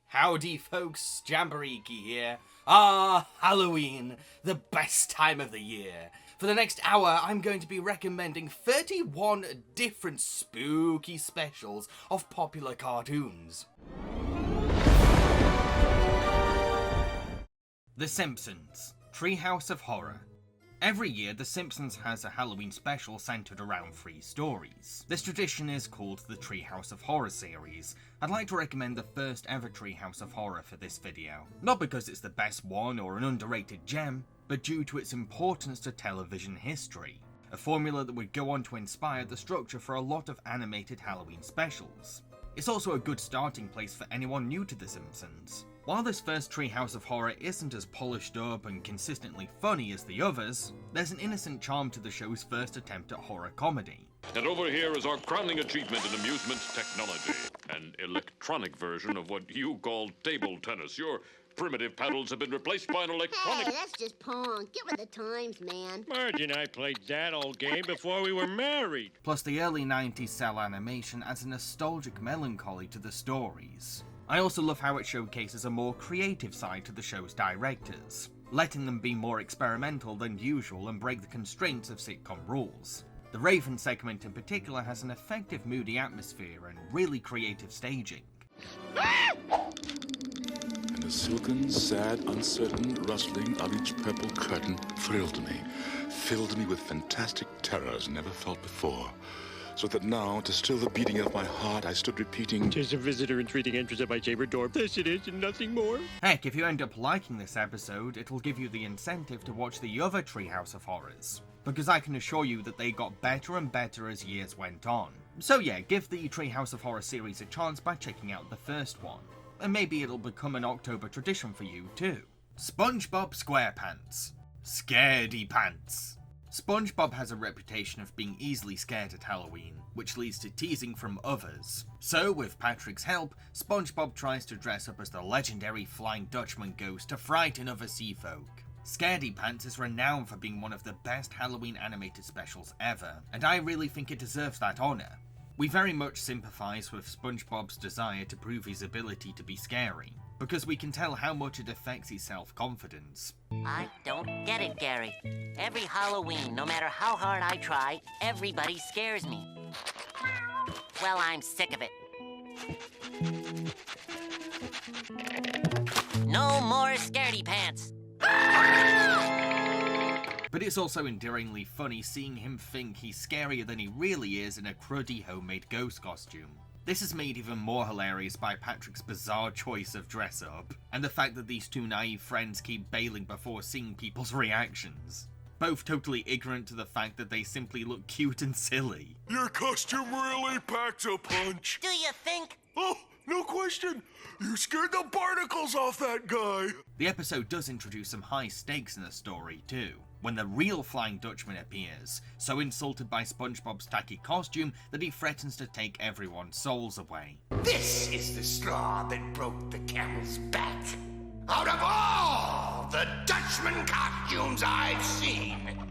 Howdy folks, Jambareeqi here. Halloween, the best time of the year. For the next hour, I'm going to be recommending 31 different spooky specials of popular cartoons. The Simpsons, Treehouse of Horror. Every year, The Simpsons has a Halloween special centered around 3 stories. This tradition is called the Treehouse of Horror series. I'd like to recommend the first ever Treehouse of Horror for this video. Not because it's the best one or an underrated gem, but due to its importance to television history. A formula that would go on to inspire the structure for a lot of animated Halloween specials. It's also a good starting place for anyone new to The Simpsons. While this first Treehouse of Horror isn't as polished up and consistently funny as the others, there's an innocent charm to the show's first attempt at horror comedy. And over here is our crowning achievement in amusement technology, an electronic version of what you call table tennis. Your primitive paddles have been replaced by an electronic... Hey, that's just pong. Get with the times, man. Marge and I played that old game before we were married. Plus, the early 90s cell animation adds a nostalgic melancholy to the stories. I also love how it showcases a more creative side to the show's directors, letting them be more experimental than usual and break the constraints of sitcom rules. The Raven segment in particular has an effective moody atmosphere and really creative staging. And the silken, sad, uncertain rustling of each purple curtain thrilled me, filled me with fantastic terrors never felt before. So that now, to still the beating of my heart, I stood repeating, "'Tis a visitor entreating entrance at my chamber door. This it is, and nothing more." Heck, if you end up liking this episode, it'll give you the incentive to watch the other Treehouse of Horrors, because I can assure you that they got better and better as years went on. So yeah, give the Treehouse of Horror series a chance by checking out the first one, and maybe it'll become an October tradition for you too. Spongebob Squarepants. Scaredy Pants. SpongeBob has a reputation of being easily scared at Halloween, which leads to teasing from others. So, with Patrick's help, SpongeBob tries to dress up as the legendary Flying Dutchman ghost to frighten other sea folk. Scaredy Pants is renowned for being one of the best Halloween animated specials ever, and I really think it deserves that honour. We very much sympathise with SpongeBob's desire to prove his ability to be scary, because we can tell how much it affects his self-confidence. I don't get it, Gary. Every Halloween, no matter how hard I try, everybody scares me. Well, I'm sick of it. No more scaredy pants. But it's also endearingly funny seeing him think he's scarier than he really is in a cruddy homemade ghost costume. This is made even more hilarious by Patrick's bizarre choice of dress-up, and the fact that these two naive friends keep bailing before seeing people's reactions. Both totally ignorant to the fact that they simply look cute and silly. "Your costume really packs a punch." Do you think? "Oh, no question. You scared the barnacles off that guy." The episode does introduce some high stakes in the story too, when the real Flying Dutchman appears, so insulted by SpongeBob's tacky costume that he threatens to take everyone's souls away. This is the straw that broke the camel's back. Out of all the Dutchman costumes I've seen,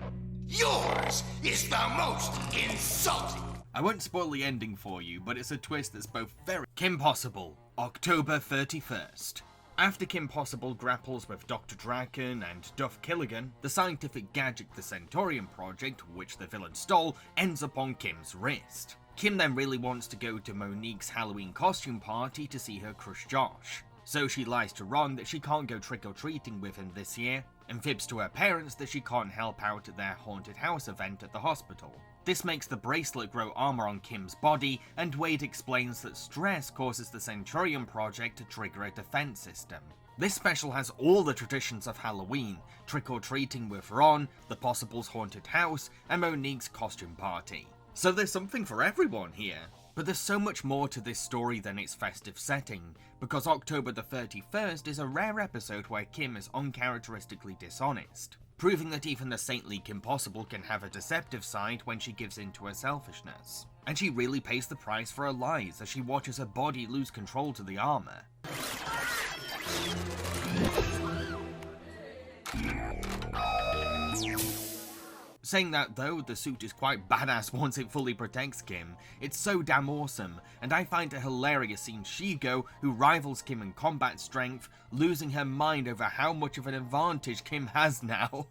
yours is the most insulting. I won't spoil the ending for you, but it's a twist that's both very Kim Possible, October 31st. After Kim Possible grapples with Dr. Draken and Duff Killigan, the scientific gadget the Centaurian Project, which the villain stole, ends up on Kim's wrist. Kim then really wants to go to Monique's Halloween costume party to see her crush Josh. So she lies to Ron that she can't go trick-or-treating with him this year, and fibs to her parents that she can't help out at their haunted house event at the hospital. This makes the bracelet grow armor on Kim's body, and Wade explains that stress causes the Centaurian Project to trigger a defense system. This special has all the traditions of Halloween, trick-or-treating with Ron, the Possible's haunted house, and Monique's costume party. So there's something for everyone here. But there's so much more to this story than its festive setting, because October the 31st is a rare episode where Kim is uncharacteristically dishonest, proving that even the saintly Kim Possible can have a deceptive side when she gives in to her selfishness. And she really pays the price for her lies as she watches her body lose control to the armor. Saying that though, the suit is quite badass once it fully protects Kim. It's so damn awesome, and I find it hilarious seeing Shigo, who rivals Kim in combat strength, losing her mind over how much of an advantage Kim has now.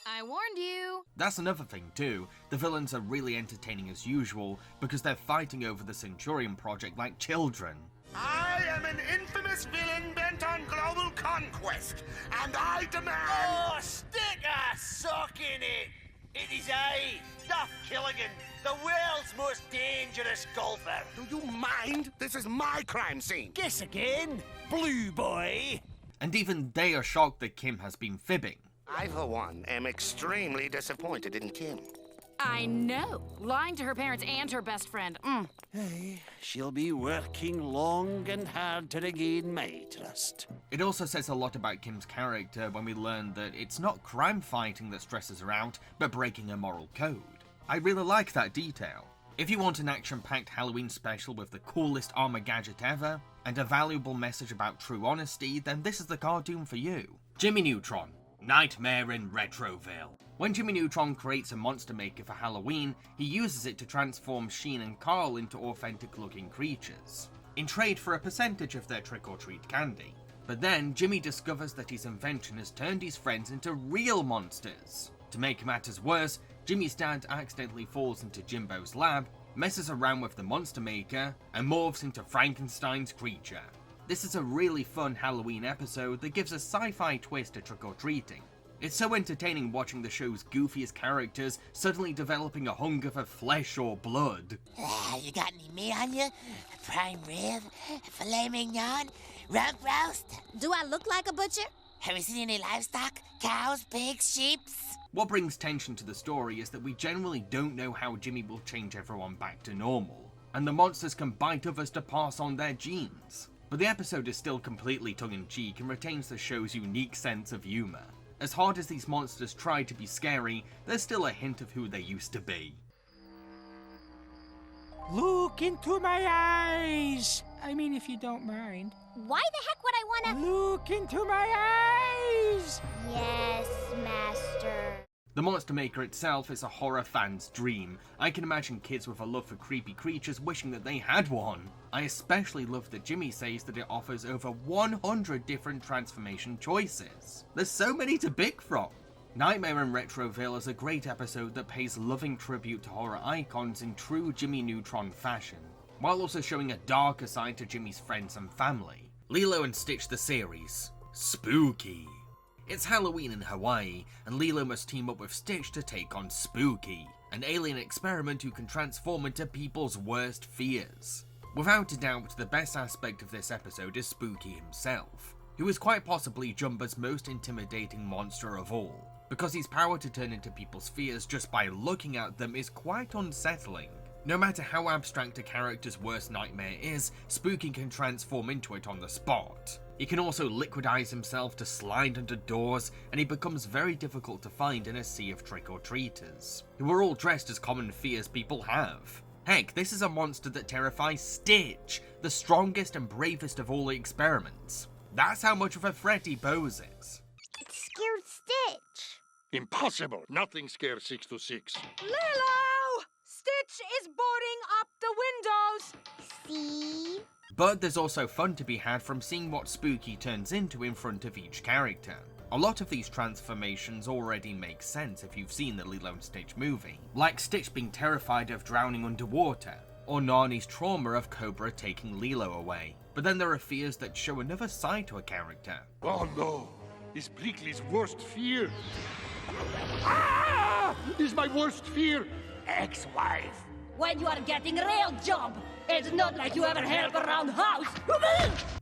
I warned you. That's another thing too, the villains are really entertaining as usual, because they're fighting over the Centurion project like children. I am an infamous villain bent on global conquest, and I demand... Oh, stick a sock in it! It is I, Duff Killigan, the world's most dangerous golfer. Do you mind? This is my crime scene. Guess again, Blue Boy. And even they are shocked that Kim has been fibbing. I, for one, am extremely disappointed in Kim. I know. Lying to her parents and her best friend. Hey, she'll be working long and hard to regain my trust. It also says a lot about Kim's character when we learn that it's not crime fighting that stresses her out, but breaking a moral code. I really like that detail. If you want an action-packed Halloween special with the coolest armor gadget ever, and a valuable message about true honesty, then this is the cartoon for you. Jimmy Neutron. Nightmare in Retroville. When Jimmy Neutron creates a monster maker for Halloween, he uses it to transform Sheen and Carl into authentic-looking creatures, in trade for a percentage of their trick-or-treat candy. But then, Jimmy discovers that his invention has turned his friends into real monsters. To make matters worse, Jimmy's dad accidentally falls into Jimbo's lab, messes around with the monster maker, and morphs into Frankenstein's creature. This is a really fun Halloween episode that gives a sci-fi twist to trick-or-treating. It's so entertaining watching the show's goofiest characters suddenly developing a hunger for flesh or blood. You got any meat on you? Prime rib? Filet mignon? Rump roast? Do I look like a butcher? Have you seen any livestock? Cows, pigs, sheeps? What brings tension to the story is that we generally don't know how Jimmy will change everyone back to normal, and the monsters can bite others to pass on their genes. But the episode is still completely tongue-in-cheek and retains the show's unique sense of humour. As hard as these monsters try to be scary, there's still a hint of who they used to be. Look into my eyes! I mean, if you don't mind. Why the heck would I wanna... Look into my eyes! Yes, master. The Monster Maker itself is a horror fan's dream. I can imagine kids with a love for creepy creatures wishing that they had one. I especially love that Jimmy says that it offers over 100 different transformation choices. There's so many to pick from. Nightmare in Retroville is a great episode that pays loving tribute to horror icons in true Jimmy Neutron fashion, while also showing a darker side to Jimmy's friends and family. Lilo and Stitch the series. Spooky. It's Halloween in Hawaii, and Lilo must team up with Stitch to take on Spooky, an alien experiment who can transform into people's worst fears. Without a doubt, the best aspect of this episode is Spooky himself, who is quite possibly Jumba's most intimidating monster of all, because his power to turn into people's fears just by looking at them is quite unsettling. No matter how abstract a character's worst nightmare is, Spooky can transform into it on the spot. He can also liquidize himself to slide under doors, and he becomes very difficult to find in a sea of trick-or-treaters, who are all dressed as common fears people have. Heck, this is a monster that terrifies Stitch, the strongest and bravest of all the experiments. That's how much of a threat he poses. It scared Stitch. Impossible! Nothing scares 626. Lilo! Stitch is boarding up the windows! See? But there's also fun to be had from seeing what Spooky turns into in front of each character. A lot of these transformations already make sense if you've seen the Lilo and Stitch movie, like Stitch being terrified of drowning underwater, or Nani's trauma of Cobra taking Lilo away. But then there are fears that show another side to a character. Oh no! Is Bleakley's worst fear? Ah! Is my worst fear ex-wife? When you are getting a real job, it's not like you ever help around house.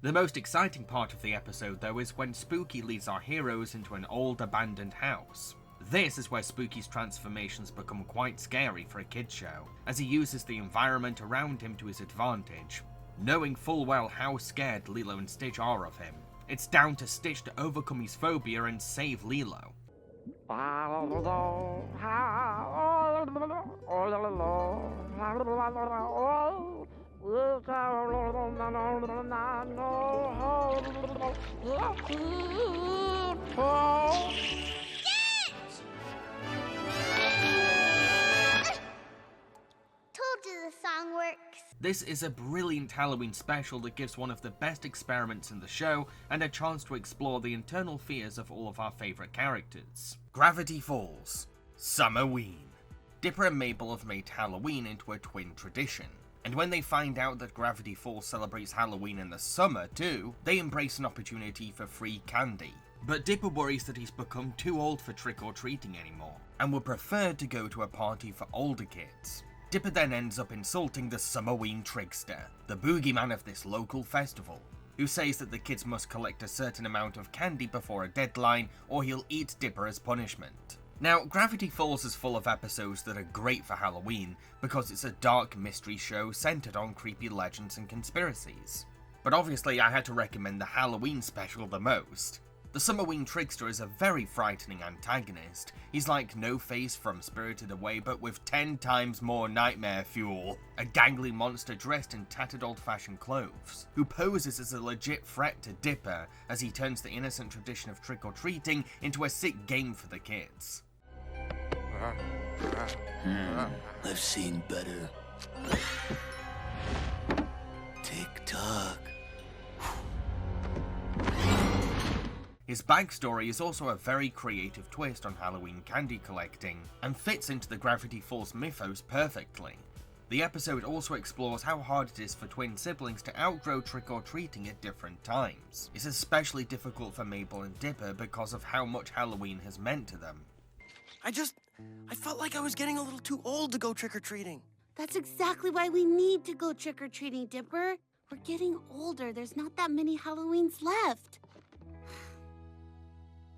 The most exciting part of the episode, though, is when Spooky leads our heroes into an old abandoned house. This is where Spooky's transformations become quite scary for a kid's show, as he uses the environment around him to his advantage, knowing full well how scared Lilo and Stitch are of him. It's down to Stitch to overcome his phobia and save Lilo. Told you the song works. This is a brilliant Halloween special that gives one of the best experiments in the show and a chance to explore the internal fears of all of our favourite characters. Gravity Falls. Summerween. Dipper and Mabel have made Halloween into a twin tradition, and when they find out that Gravity Falls celebrates Halloween in the summer too, they embrace an opportunity for free candy. But Dipper worries that he's become too old for trick-or-treating anymore, and would prefer to go to a party for older kids. Dipper then ends up insulting the Summerween trickster, the boogeyman of this local festival, who says that the kids must collect a certain amount of candy before a deadline or he'll eat Dipper as punishment. Now, Gravity Falls is full of episodes that are great for Halloween because it's a dark mystery show centered on creepy legends and conspiracies. But obviously I had to recommend the Halloween special the most. The Summerween trickster is a very frightening antagonist. He's like No-Face from Spirited Away, but with 10 times more nightmare fuel. A gangly monster dressed in tattered old-fashioned clothes, who poses as a legit threat to Dipper as he turns the innocent tradition of trick-or-treating into a sick game for the kids. I've seen better. Tick-tock. His backstory is also a very creative twist on Halloween candy collecting, and fits into the Gravity Falls mythos perfectly. The episode also explores how hard it is for twin siblings to outgrow trick-or-treating at different times. It's especially difficult for Mabel and Dipper because of how much Halloween has meant to them. I felt like I was getting a little too old to go trick-or-treating. That's exactly why we need to go trick-or-treating, Dipper. We're getting older. There's not that many Halloweens left.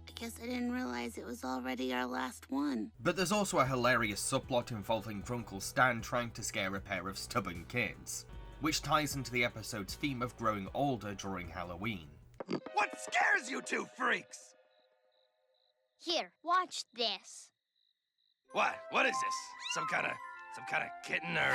I guess I didn't realize it was already our last one. But there's also a hilarious subplot involving Grunkle Stan trying to scare a pair of stubborn kids, which ties into the episode's theme of growing older during Halloween. What scares you two freaks? Here, watch this. What? What is this? Some kind of kitten or...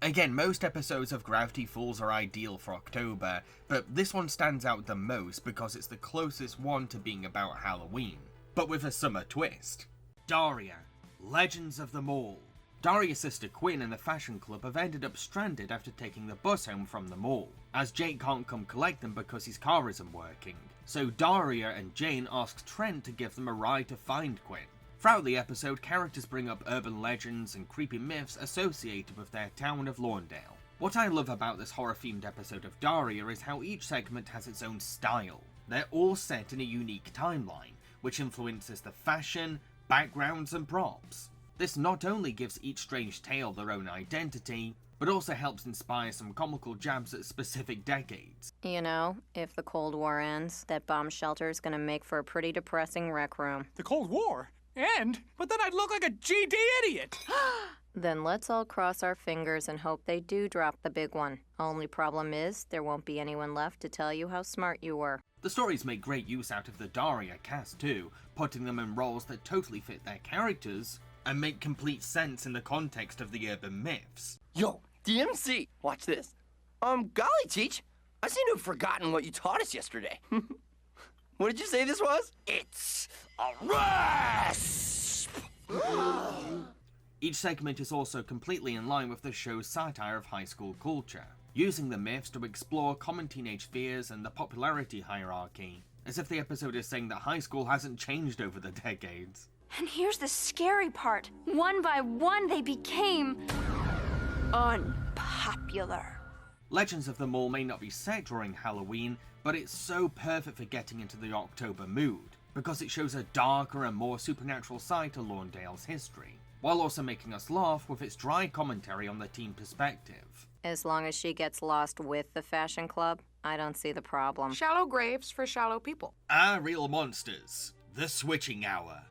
Again, most episodes of Gravity Falls are ideal for October, but this one stands out the most because it's the closest one to being about Halloween, but with a summer twist. Daria, Legends of the Mall. Daria's sister Quinn and the fashion club have ended up stranded after taking the bus home from the mall, as Jake can't come collect them because his car isn't working. So Daria and Jane ask Trent to give them a ride to find Quinn. Throughout the episode, characters bring up urban legends and creepy myths associated with their town of Lawndale. What I love about this horror-themed episode of Daria is how each segment has its own style. They're all set in a unique timeline, which influences the fashion, backgrounds and props. This not only gives each strange tale their own identity, but also helps inspire some comical jabs at specific decades. You know, if the Cold War ends, that bomb shelter is gonna make for a pretty depressing rec room. The Cold War? But then I'd look like a GD idiot! Then let's all cross our fingers and hope they do drop the big one. Only problem is, there won't be anyone left to tell you how smart you were. The stories make great use out of the Daria cast too, putting them in roles that totally fit their characters, and make complete sense in the context of the urban myths. Yo, DMC, watch this. Golly, Cheech, I seem to have forgotten what you taught us yesterday. What did you say this was? It's a rasp! Each segment is also completely in line with the show's satire of high school culture, using the myths to explore common teenage fears and the popularity hierarchy, as if the episode is saying that high school hasn't changed over the decades. And here's the scary part. One by one, they became unpopular. Legends of the Mall may not be set during Halloween, but it's so perfect for getting into the October mood, because it shows a darker and more supernatural side to Lawndale's history, while also making us laugh with its dry commentary on the teen perspective. As long as she gets lost with the fashion club, I don't see the problem. Shallow graves for shallow people. Real monsters. The Switching Hour.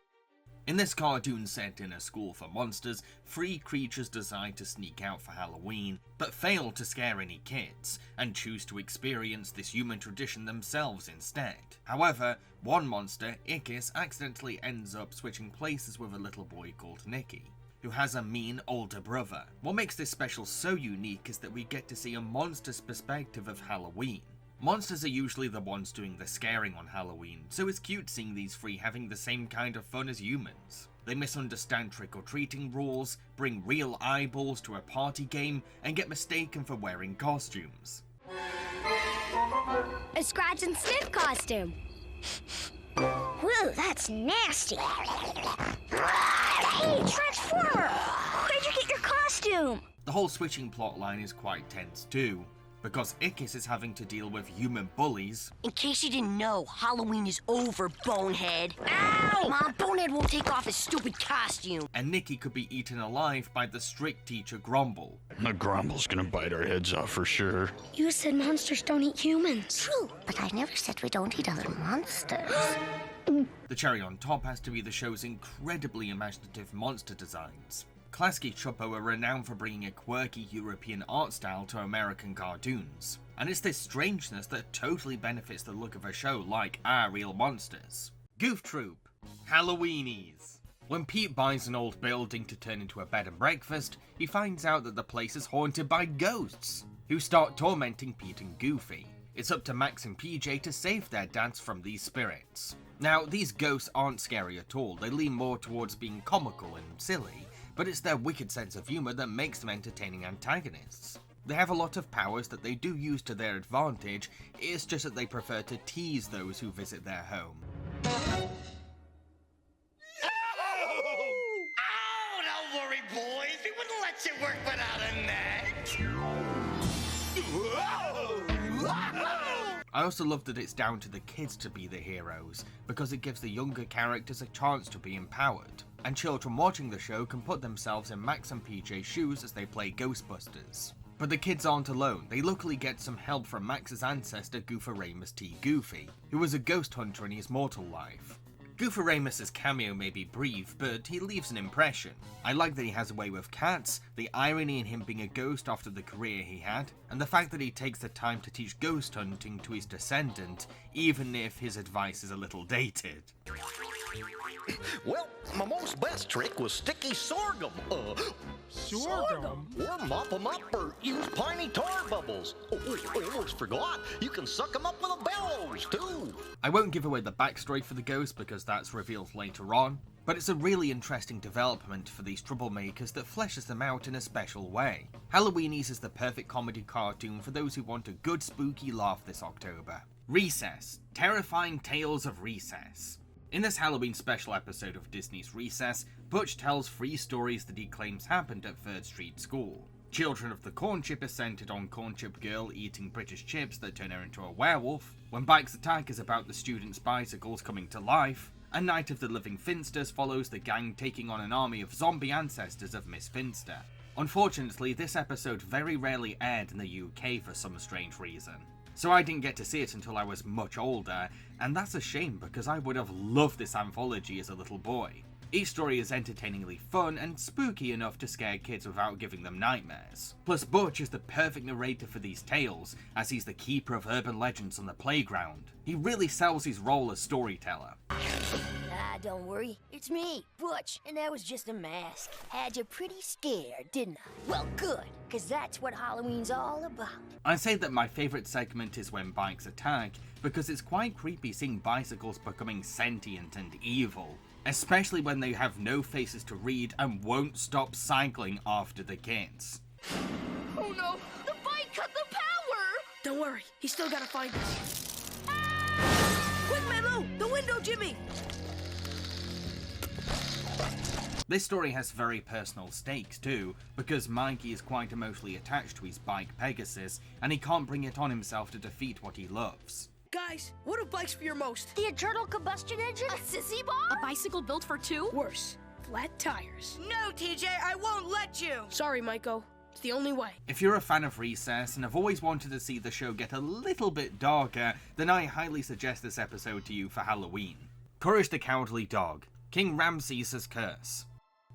In this cartoon set in a school for monsters, 3 creatures decide to sneak out for Halloween, but fail to scare any kids, and choose to experience this human tradition themselves instead. However, one monster, Ickis, accidentally ends up switching places with a little boy called Nicky. who has a mean older brother. What makes this special so unique is that we get to see a monster's perspective of Halloween. Monsters are usually the ones doing the scaring on Halloween, so it's cute seeing these three having the same kind of fun as humans. They misunderstand trick-or-treating rules, bring real eyeballs to a party game, and get mistaken for wearing costumes. A scratch and sniff costume. Whoa, that's nasty. Hey, Transformer! Where'd you get your costume? The whole switching plotline is quite tense too, because Ickis is having to deal with human bullies. In case you didn't know, Halloween is over, Bonehead. Ow! Mom, Bonehead won't take off his stupid costume. And Nikki could be eaten alive by the strict teacher Grumble. The Grumble's gonna bite our heads off for sure. You said monsters don't eat humans. True, but I never said we don't eat other monsters. The cherry on top has to be the show's incredibly imaginative monster designs. Klasky Chupo are renowned for bringing a quirky European art style to American cartoons, and it's this strangeness that totally benefits the look of a show like Our Real Monsters. Goof Troop, Halloweenies. When Pete buys an old building to turn into a bed and breakfast, he finds out that the place is haunted by ghosts, who start tormenting Pete and Goofy. It's up to Max and PJ to save their dads from these spirits. Now, these ghosts aren't scary at all, they lean more towards being comical and silly, but it's their wicked sense of humour that makes them entertaining antagonists. They have a lot of powers that they do use to their advantage, it's just that they prefer to tease those who visit their home. Oh, don't worry, boys. We wouldn't let you work without a net. I also love that it's down to the kids to be the heroes, because it gives the younger characters a chance to be empowered, and children watching the show can put themselves in Max and PJ's shoes as they play Ghostbusters. But the kids aren't alone, they luckily get some help from Max's ancestor Gooforamus T. Goofy, who was a ghost hunter in his mortal life. Gooforamus's cameo may be brief, but he leaves an impression. I like that he has a way with cats, the irony in him being a ghost after the career he had, and the fact that he takes the time to teach ghost hunting to his descendant, even if his advice is a little dated. Well, my most best trick was sticky sorghum. Sorghum? Or mop 'em up or use piney tar bubbles. I almost forgot. You can suck 'em up with a bellows, too. I won't give away the backstory for the ghost because that's revealed later on, but it's a really interesting development for these troublemakers that fleshes them out in a special way. Halloweenies is the perfect comedy cartoon for those who want a good spooky laugh this October. Recess. Terrifying Tales of Recess. In this Halloween special episode of Disney's Recess, Butch tells 3 stories that he claims happened at 3rd Street School. Children of the Corn Chip is centered on Corn Chip Girl eating British chips that turn her into a werewolf. When Bikes Attack is about the students' bicycles coming to life. And Night of the Living Finsters follows the gang taking on an army of zombie ancestors of Miss Finster. Unfortunately, this episode very rarely aired in the UK for some strange reason. So I didn't get to see it until I was much older, and that's a shame because I would have loved this anthology as a little boy. Each story is entertainingly fun and spooky enough to scare kids without giving them nightmares. Plus Butch is the perfect narrator for these tales, as he's the keeper of urban legends on the playground. He really sells his role as storyteller. Don't worry. It's me, Butch, and that was just a mask. Had you pretty scared, didn't I? Well, good, because that's what Halloween's all about. I'd say that my favourite segment is when bikes attack, because it's quite creepy seeing bicycles becoming sentient and evil. Especially when they have no faces to read and won't stop cycling after the kids. Oh no, the bike cut the power! Don't worry, he's still gotta find us. Quick, Melu! The window, Jimmy! This story has very personal stakes too, because Mikey is quite emotionally attached to his bike Pegasus, and he can't bring it on himself to defeat what he loves. Guys, what do bikes fear most? The internal combustion engine? A sissy bar? A bicycle built for 2? Worse, flat tires. No, TJ, I won't let you. Sorry, Maiko. It's the only way. If you're a fan of Recess and have always wanted to see the show get a little bit darker, then I highly suggest this episode to you for Halloween. Courage the Cowardly Dog. King Ramses' Curse.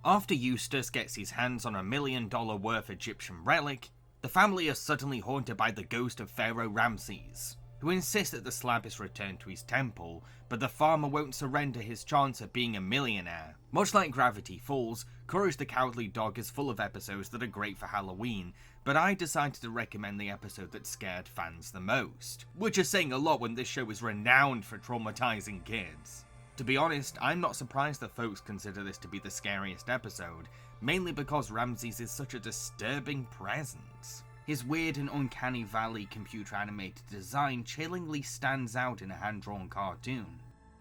After Eustace gets his hands on $1 million worth Egyptian relic, the family is suddenly haunted by the ghost of Pharaoh Ramses, who insists that the slab is returned to his temple, but the farmer won't surrender his chance of being a millionaire. Much like Gravity Falls, Courage the Cowardly Dog is full of episodes that are great for Halloween, but I decided to recommend the episode that scared fans the most, which is saying a lot when this show is renowned for traumatizing kids. To be honest, I'm not surprised that folks consider this to be the scariest episode, mainly because Ramses is such a disturbing presence. His weird and uncanny valley computer animated design chillingly stands out in a hand-drawn cartoon.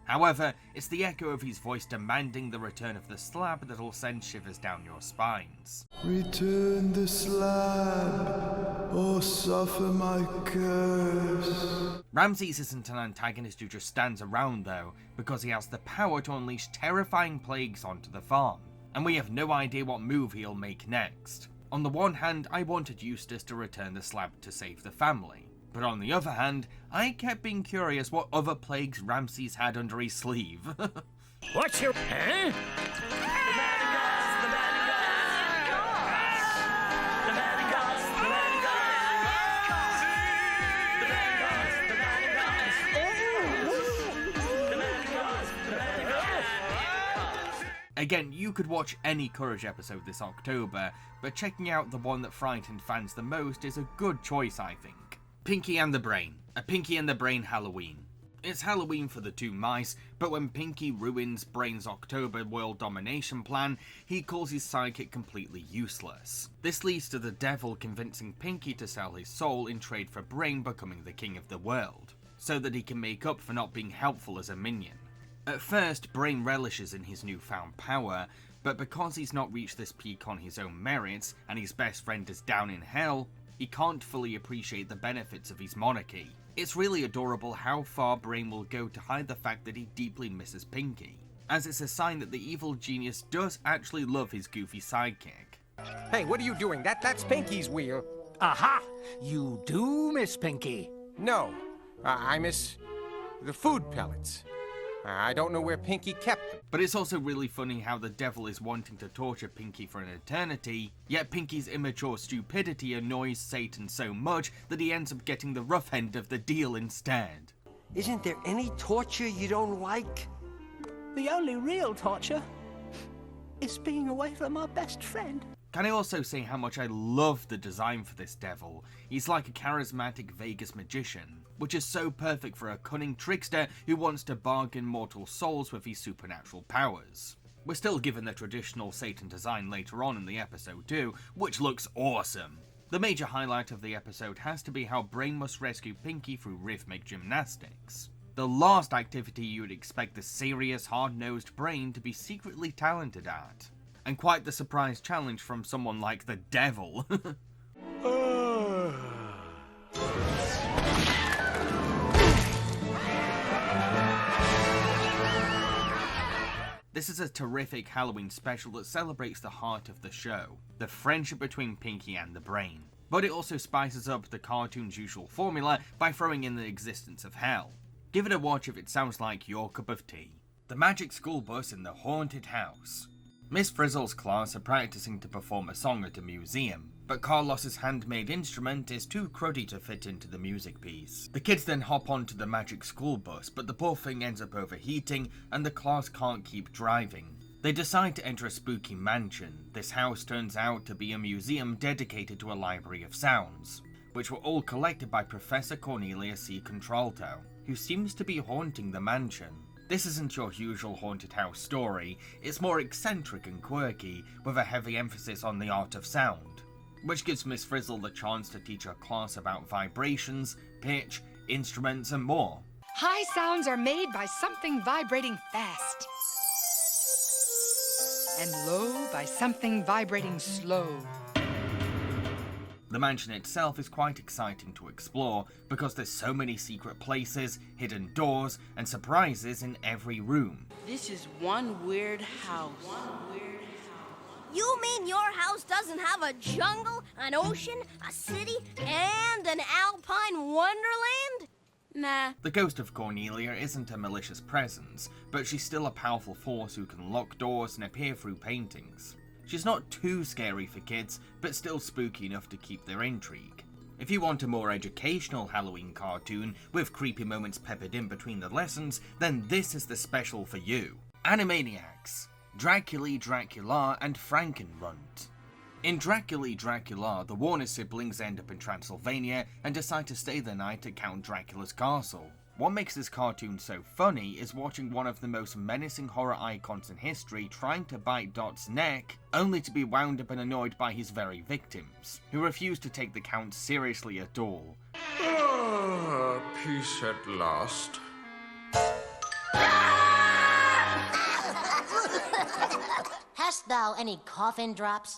However, it's the echo of his voice demanding the return of the slab that'll send shivers down your spines. Return the slab, or suffer my curse. Ramses isn't an antagonist who just stands around though, because he has the power to unleash terrifying plagues onto the farm, and we have no idea what move he'll make next. On the one hand, I wanted Eustace to return the slab to save the family, but on the other hand, I kept being curious what other plagues Ramses had under his sleeve. What's your... Huh? Again, you could watch any Courage episode this October, but checking out the one that frightened fans the most is a good choice, I think. Pinky and the Brain. A Pinky and the Brain Halloween. It's Halloween for the two mice, but when Pinky ruins Brain's October world domination plan, he calls his sidekick completely useless. This leads to the devil convincing Pinky to sell his soul in trade for Brain becoming the king of the world, so that he can make up for not being helpful as a minion. At first, Brain relishes in his newfound power, but because he's not reached this peak on his own merits, and his best friend is down in hell, he can't fully appreciate the benefits of his monarchy. It's really adorable how far Brain will go to hide the fact that he deeply misses Pinky, as it's a sign that the evil genius does actually love his goofy sidekick. Hey, what are you doing? That's Pinky's wheel. Aha! You do miss Pinky. No, I miss the food pellets. I don't know where Pinky kept them. But it's also really funny how the devil is wanting to torture Pinky for an eternity, yet Pinky's immature stupidity annoys Satan so much that he ends up getting the rough end of the deal instead. Isn't there any torture you don't like? The only real torture is being away from our best friend. Can I also say how much I love the design for this devil? He's like a charismatic Vegas magician, which is so perfect for a cunning trickster who wants to bargain mortal souls with his supernatural powers. We're still given the traditional Satan design later on in the episode too, which looks awesome. The major highlight of the episode has to be how Brain must rescue Pinky through rhythmic gymnastics. The last activity you would expect the serious, hard-nosed Brain to be secretly talented at. And quite the surprise challenge from someone like the devil. This is a terrific Halloween special that celebrates the heart of the show, the friendship between Pinky and the Brain. But it also spices up the cartoon's usual formula by throwing in the existence of hell. Give it a watch if it sounds like your cup of tea. The Magic School Bus in the Haunted House. Miss Frizzle's class are practicing to perform a song at a museum, but Carlos's handmade instrument is too cruddy to fit into the music piece. The kids then hop onto the Magic School Bus, but the poor thing ends up overheating and the class can't keep driving. They decide to enter a spooky mansion. This house turns out to be a museum dedicated to a library of sounds, which were all collected by Professor Cornelia C. Contralto, who seems to be haunting the mansion. This isn't your usual haunted house story, it's more eccentric and quirky, with a heavy emphasis on the art of sound, which gives Miss Frizzle the chance to teach her class about vibrations, pitch, instruments, and more. High sounds are made by something vibrating fast, and low by something vibrating slow. The mansion itself is quite exciting to explore because there's so many secret places, hidden doors, and surprises in every room. This is one weird house. You mean your house doesn't have a jungle, an ocean, a city, and an alpine wonderland? Nah. The ghost of Cornelia isn't a malicious presence, but she's still a powerful force who can lock doors and appear through paintings. She's not too scary for kids, but still spooky enough to keep their intrigue. If you want a more educational Halloween cartoon with creepy moments peppered in between the lessons, then this is the special for you. Animaniacs, Dracula, Dracula, and Frankenrunt. In Dracula, Dracula, the Warner siblings end up in Transylvania and decide to stay the night at Count Dracula's castle. What makes this cartoon so funny is watching one of the most menacing horror icons in history trying to bite Dot's neck, only to be wound up and annoyed by his very victims, who refuse to take the Count seriously at all. Peace at last. Hast thou any coffin drops?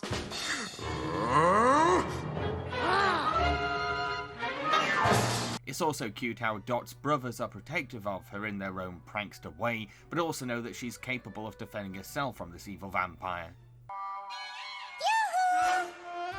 It's also cute how Dot's brothers are protective of her in their own prankster way, but also know that she's capable of defending herself from this evil vampire. Yoo-hoo!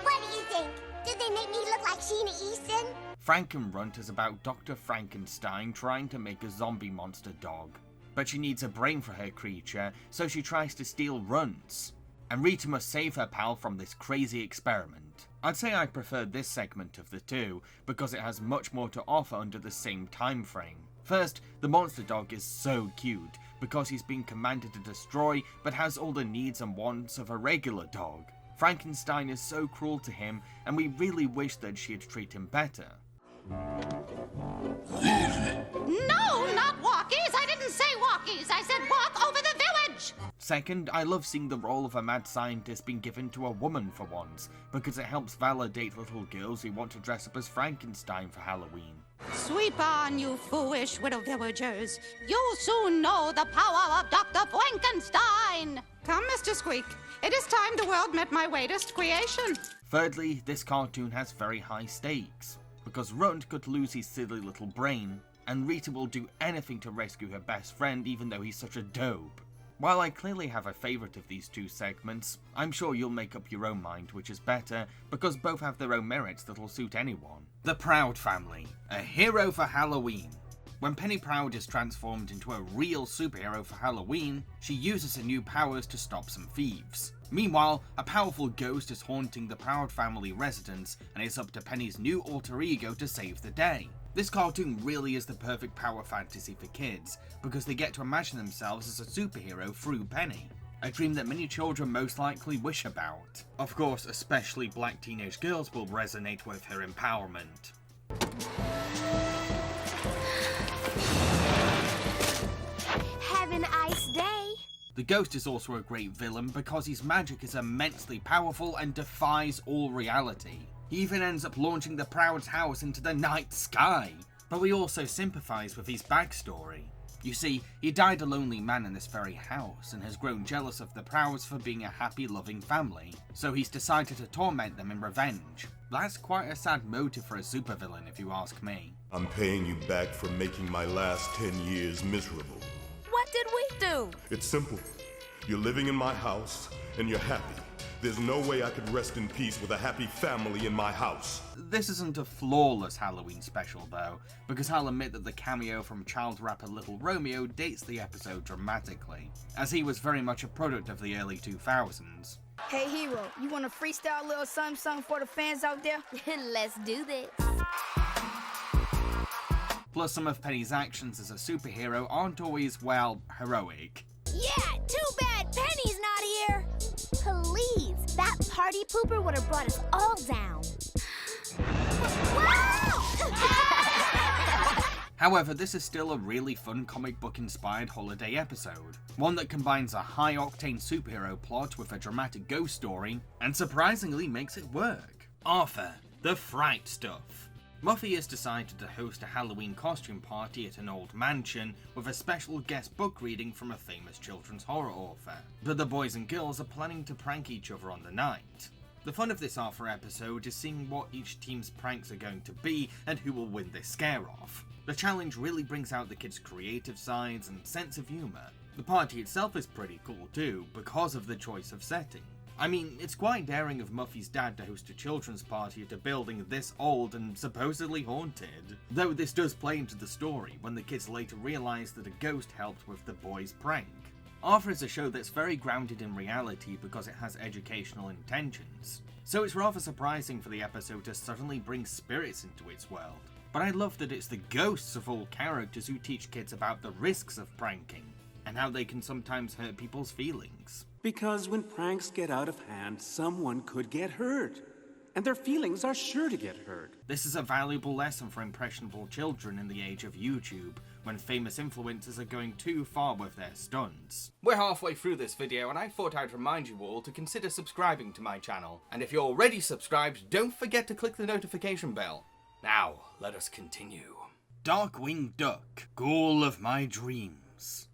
What do you think? Did they make me look like Sheena Easton? Frankenrunt is about Dr. Frankenstein trying to make a zombie monster dog. But she needs a brain for her creature, so she tries to steal Runts. And Rita must save her pal from this crazy experiment. I'd say I prefer this segment of the two, because it has much more to offer under the same time frame. First, the monster dog is so cute, because he's been commanded to destroy, but has all the needs and wants of a regular dog. Frankenstein is so cruel to him, and we really wish that she'd treat him better. No, not walkies! I didn't say walkies! I said walk over the village! Second, I love seeing the role of a mad scientist being given to a woman for once, because it helps validate little girls who want to dress up as Frankenstein for Halloween. Sweep on, you foolish widow villagers. You'll soon know the power of Dr. Frankenstein! Come, Mr. Squeak. It is time the world met my latest creation. Thirdly, this cartoon has very high stakes, because Runt could lose his silly little brain, and Rita will do anything to rescue her best friend even though he's such a dope. While I clearly have a favourite of these two segments, I'm sure you'll make up your own mind which is better, because both have their own merits that'll suit anyone. The Proud Family, a hero for Halloween. When Penny Proud is transformed into a real superhero for Halloween, she uses her new powers to stop some thieves. Meanwhile, a powerful ghost is haunting the Proud Family residence, and it's up to Penny's new alter ego to save the day. This cartoon really is the perfect power fantasy for kids, because they get to imagine themselves as a superhero through Penny. A dream that many children most likely wish about. Of course, especially black teenage girls will resonate with her empowerment. Have an ice day. The Ghost is also a great villain because his magic is immensely powerful and defies all reality. He even ends up launching the Proud's house into the night sky. But we also sympathise with his backstory. You see, he died a lonely man in this very house and has grown jealous of the Prouds for being a happy, loving family, so he's decided to torment them in revenge. That's quite a sad motive for a supervillain if you ask me. I'm paying you back for making my last 10 years miserable. What did we do? It's simple. You're living in my house, and you're happy. There's no way I could rest in peace with a happy family in my house. This isn't a flawless Halloween special though, because I'll admit that the cameo from child rapper Little Romeo dates the episode dramatically, as he was very much a product of the early 2000s. Hey, Hero, you want to freestyle a little something for the fans out there? Let's do this. Plus, some of Penny's actions as a superhero aren't always, well, heroic. Yeah, too bad Penny's not here. Please, that party pooper would have brought us all down. However, this is still a really fun comic book inspired holiday episode. One that combines a high octane superhero plot with a dramatic ghost story, and surprisingly makes it work. Arthur, the Fright Stuff. Muffy has decided to host a Halloween costume party at an old mansion with a special guest book reading from a famous children's horror author. But the boys and girls are planning to prank each other on the night. The fun of this Arthur episode is seeing what each team's pranks are going to be and who will win this scare-off. The challenge really brings out the kids' creative sides and sense of humour. The party itself is pretty cool too, because of the choice of setting. I mean, it's quite daring of Muffy's dad to host a children's party at a building this old and supposedly haunted. Though this does play into the story when the kids later realise that a ghost helped with the boys' prank. Arthur is a show that's very grounded in reality because it has educational intentions, so it's rather surprising for the episode to suddenly bring spirits into its world. But I love that it's the ghosts of all characters who teach kids about the risks of pranking, and how they can sometimes hurt people's feelings. Because when pranks get out of hand, someone could get hurt. And their feelings are sure to get hurt. This is a valuable lesson for impressionable children in the age of YouTube, when famous influencers are going too far with their stunts. We're halfway through this video and I thought I'd remind you all to consider subscribing to my channel. And if you're already subscribed, don't forget to click the notification bell. Now, let us continue. Darkwing Duck, Ghoul of My Dreams.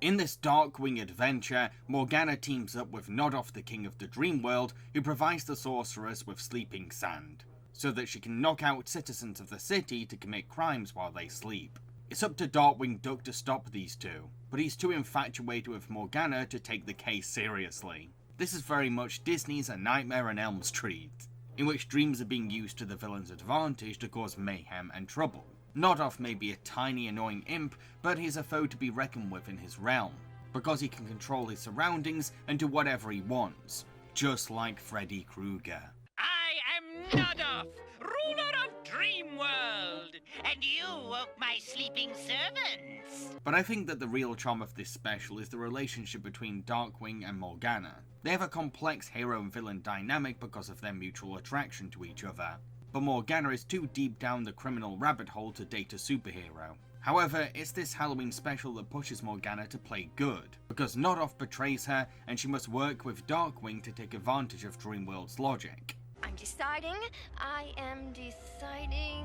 In this Darkwing adventure, Morgana teams up with Nodoff, the King of the Dream World, who provides the sorceress with sleeping sand, so that she can knock out citizens of the city to commit crimes while they sleep. It's up to Darkwing Duck to stop these two, but he's too infatuated with Morgana to take the case seriously. This is very much Disney's A Nightmare on Elm Street, in which dreams are being used to the villain's advantage to cause mayhem and trouble. Nodoff may be a tiny annoying imp, but he's a foe to be reckoned with in his realm, because he can control his surroundings and do whatever he wants, just like Freddy Krueger. I am Nodoff, ruler of Dream World, and you woke my sleeping servants. But I think that the real charm of this special is the relationship between Darkwing and Morgana. They have a complex hero and villain dynamic because of their mutual attraction to each other. But Morgana is too deep down the criminal rabbit hole to date a superhero. However, it's this Halloween special that pushes Morgana to play good, because Nodoff betrays her and she must work with Darkwing to take advantage of Dreamworld's logic. I'm deciding. I am deciding.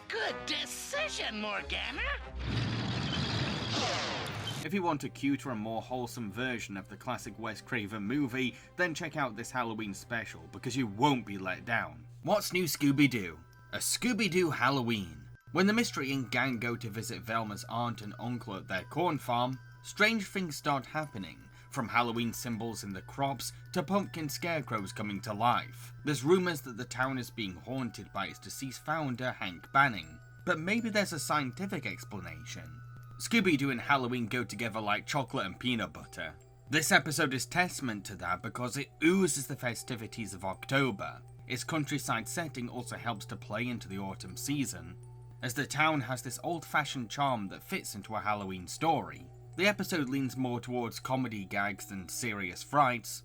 Good decision, Morgana. If you want a cuter and more wholesome version of the classic Wes Craven movie, then check out this Halloween special, because you won't be let down. What's new, Scooby-Doo? A Scooby-Doo Halloween. When the Mystery Inc. gang go to visit Velma's aunt and uncle at their corn farm, strange things start happening, from Halloween symbols in the crops to pumpkin scarecrows coming to life. There's rumours that the town is being haunted by its deceased founder, Hank Banning, but maybe there's a scientific explanation. Scooby-Doo and Halloween go together like chocolate and peanut butter. This episode is testament to that because it oozes the festivities of October. Its countryside setting also helps to play into the autumn season, as the town has this old-fashioned charm that fits into a Halloween story. The episode leans more towards comedy gags than serious frights.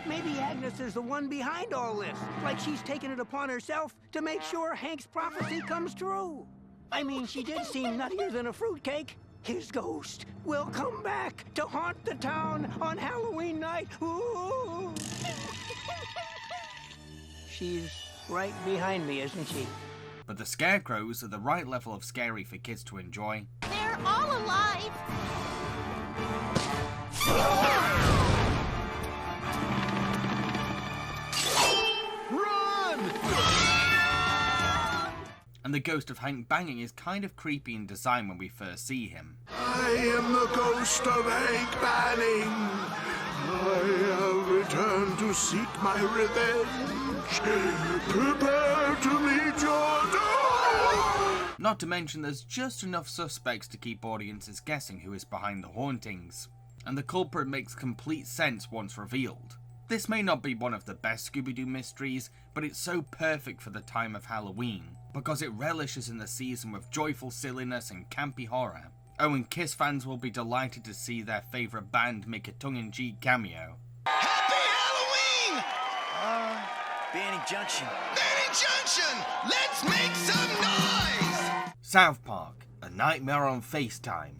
Maybe Agnes is the one behind all this, like she's taken it upon herself to make sure Hank's prophecy comes true. I mean, she did seem nuttier than a fruitcake. His ghost will come back to haunt the town on Halloween night. Ooh. She's right behind me, isn't she? But the scarecrows are the right level of scary for kids to enjoy. They're all alive. And the ghost of Hank Banning is kind of creepy in design when we first see him. I am the ghost of Hank Banning. I have returned to seek my revenge. Prepare to meet your doom! Not to mention there's just enough suspects to keep audiences guessing who is behind the hauntings. And the culprit makes complete sense once revealed. This may not be one of the best Scooby-Doo mysteries, but it's so perfect for the time of Halloween, because it relishes in the season with joyful silliness and campy horror. Oh, and Kiss fans will be delighted to see their favourite band make a tongue-in-cheek cameo. Happy Halloween! Banning Junction. Banning Junction! Let's make some noise! South Park, A Nightmare on FaceTime.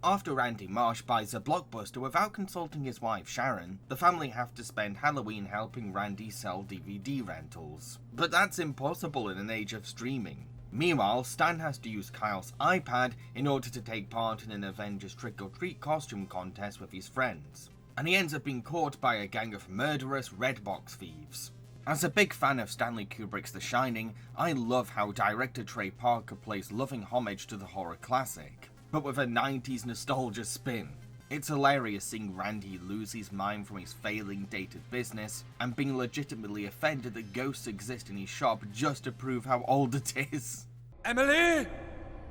After Randy Marsh buys a Blockbuster without consulting his wife Sharon, the family have to spend Halloween helping Randy sell DVD rentals. But that's impossible in an age of streaming. Meanwhile, Stan has to use Kyle's iPad in order to take part in an Avengers trick-or-treat costume contest with his friends, and he ends up being caught by a gang of murderous Redbox thieves. As a big fan of Stanley Kubrick's The Shining, I love how director Trey Parker plays loving homage to the horror classic, but with a 90s nostalgia spin. It's hilarious seeing Randy lose his mind from his failing dated business and being legitimately offended that ghosts exist in his shop just to prove how old it is. Emily!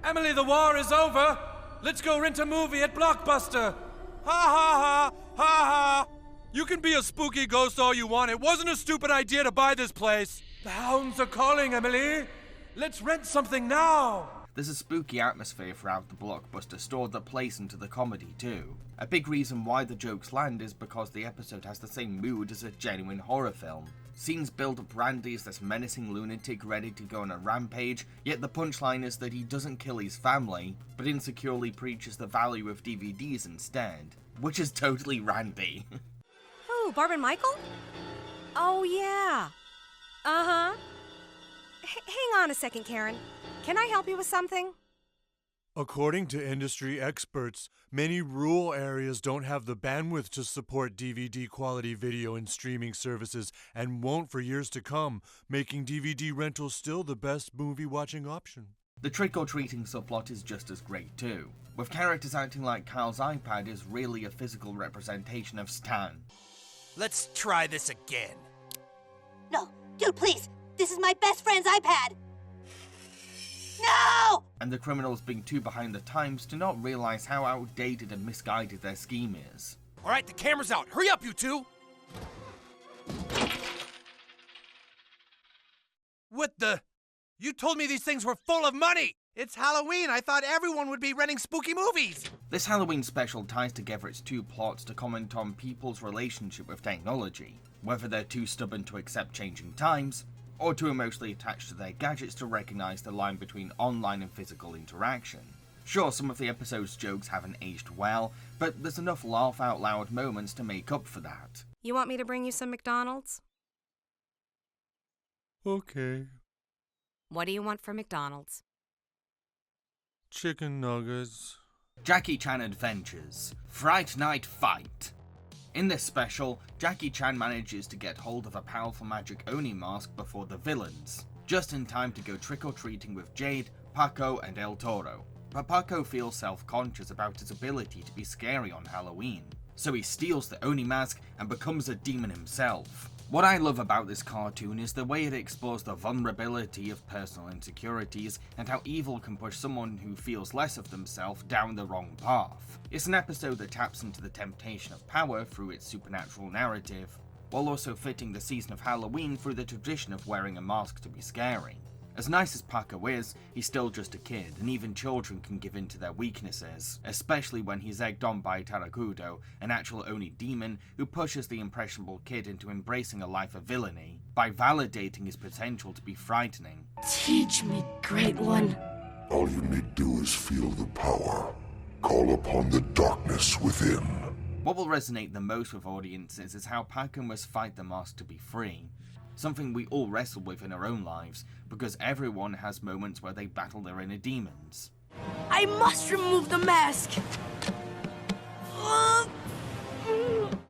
Emily, the war is over! Let's go rent a movie at Blockbuster! Ha ha ha! Ha ha! You can be a spooky ghost all you want. It wasn't a stupid idea to buy this place. The hounds are calling, Emily. Let's rent something now. There's a spooky atmosphere throughout the Blockbuster store that plays into the comedy too. A big reason why the jokes land is because the episode has the same mood as a genuine horror film. Scenes build up Randy as this menacing lunatic ready to go on a rampage, yet the punchline is that he doesn't kill his family, but insecurely preaches the value of DVDs instead. Which is totally Randy. Who, Barb and Michael? Oh, yeah. Uh-huh. Hang on a second, Karen. Can I help you with something? According to industry experts, many rural areas don't have the bandwidth to support DVD quality video and streaming services and won't for years to come, making DVD rentals still the best movie watching option. The trick-or-treating subplot is just as great too, with characters acting like Kyle's iPad is really a physical representation of Stan. Let's try this again. No, dude, please. This is my best friend's iPad. No! And the criminals being too behind the times to not realize how outdated and misguided their scheme is. All right, the camera's out. Hurry up, you two! What the? You told me these things were full of money! It's Halloween! I thought everyone would be renting spooky movies! This Halloween special ties together its two plots to comment on people's relationship with technology, whether they're too stubborn to accept changing times, or too emotionally attached to their gadgets to recognize the line between online and physical interaction. Sure, some of the episode's jokes haven't aged well, but there's enough laugh-out-loud moments to make up for that. You want me to bring you some McDonald's? Okay. What do you want from McDonald's? Chicken nuggets. Jackie Chan Adventures. Fright Night Fight. In this special, Jackie Chan manages to get hold of a powerful magic Oni mask before the villains, just in time to go trick-or-treating with Jade, Paco, and El Toro. But Paco feels self-conscious about his ability to be scary on Halloween, so he steals the Oni mask and becomes a demon himself. What I love about this cartoon is the way it explores the vulnerability of personal insecurities and how evil can push someone who feels less of themselves down the wrong path. It's an episode that taps into the temptation of power through its supernatural narrative, while also fitting the season of Halloween through the tradition of wearing a mask to be scary. As nice as Paco is, he's still just a kid, and even children can give in to their weaknesses, especially when he's egged on by Tarakudo, an actual Oni demon who pushes the impressionable kid into embracing a life of villainy, by validating his potential to be frightening. Teach me, Great One. All you need do is feel the power. Call upon the darkness within. What will resonate the most with audiences is how Paco must fight the mask to be free. Something we all wrestle with in our own lives, because everyone has moments where they battle their inner demons. I must remove the mask!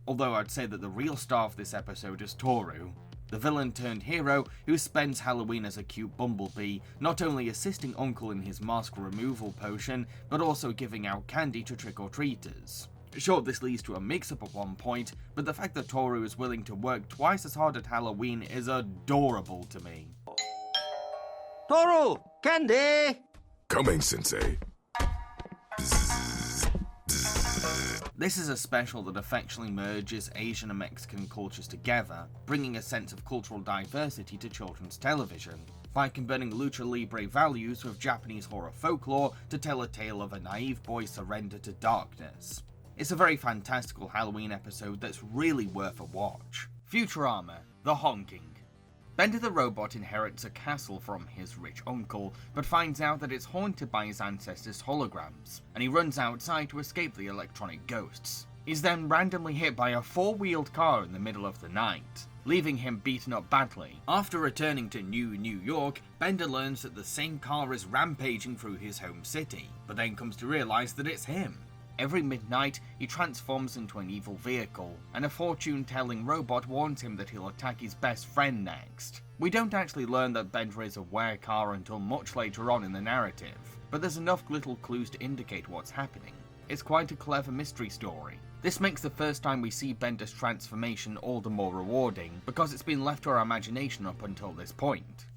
Although I'd say that the real star of this episode is Toru, the villain turned hero who spends Halloween as a cute bumblebee, not only assisting Uncle in his mask removal potion, but also giving out candy to trick-or-treaters. Sure, this leads to a mix-up at one point, but the fact that Toru is willing to work twice as hard at Halloween is adorable to me. Toru! Candy! Coming, Sensei. This is a special that affectionately merges Asian and Mexican cultures together, bringing a sense of cultural diversity to children's television, by combining lucha libre values with Japanese horror folklore to tell a tale of a naive boy's surrender to darkness. It's a very fantastical Halloween episode that's really worth a watch. Futurama, The Honking. Bender the robot inherits a castle from his rich uncle, but finds out that it's haunted by his ancestors' holograms, and he runs outside to escape the electronic ghosts. He's then randomly hit by a four-wheeled car in the middle of the night, leaving him beaten up badly. After returning to New York, Bender learns that the same car is rampaging through his home city, but then comes to realize that it's him. Every midnight, he transforms into an evil vehicle, and a fortune-telling robot warns him that he'll attack his best friend next. We don't actually learn that Bender is a were-car until much later on in the narrative, but there's enough little clues to indicate what's happening. It's quite a clever mystery story. This makes the first time we see Bender's transformation all the more rewarding, because it's been left to our imagination up until this point.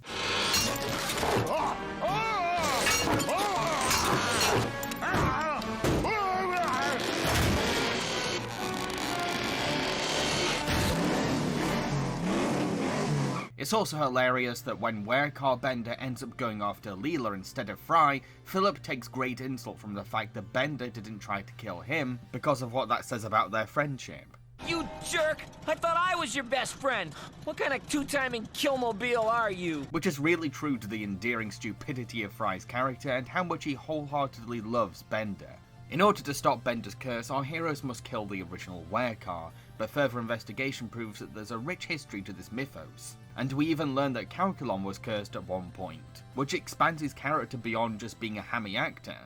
It's also hilarious that when Werecar Bender ends up going after Leela instead of Fry, Philip takes great insult from the fact that Bender didn't try to kill him because of what that says about their friendship. You jerk! I thought I was your best friend! What kind of two-timing killmobile are you? Which is really true to the endearing stupidity of Fry's character and how much he wholeheartedly loves Bender. In order to stop Bender's curse, our heroes must kill the original Werecar, but further investigation proves that there's a rich history to this mythos. And we even learn that Calculon was cursed at one point, which expands his character beyond just being a hammy actor.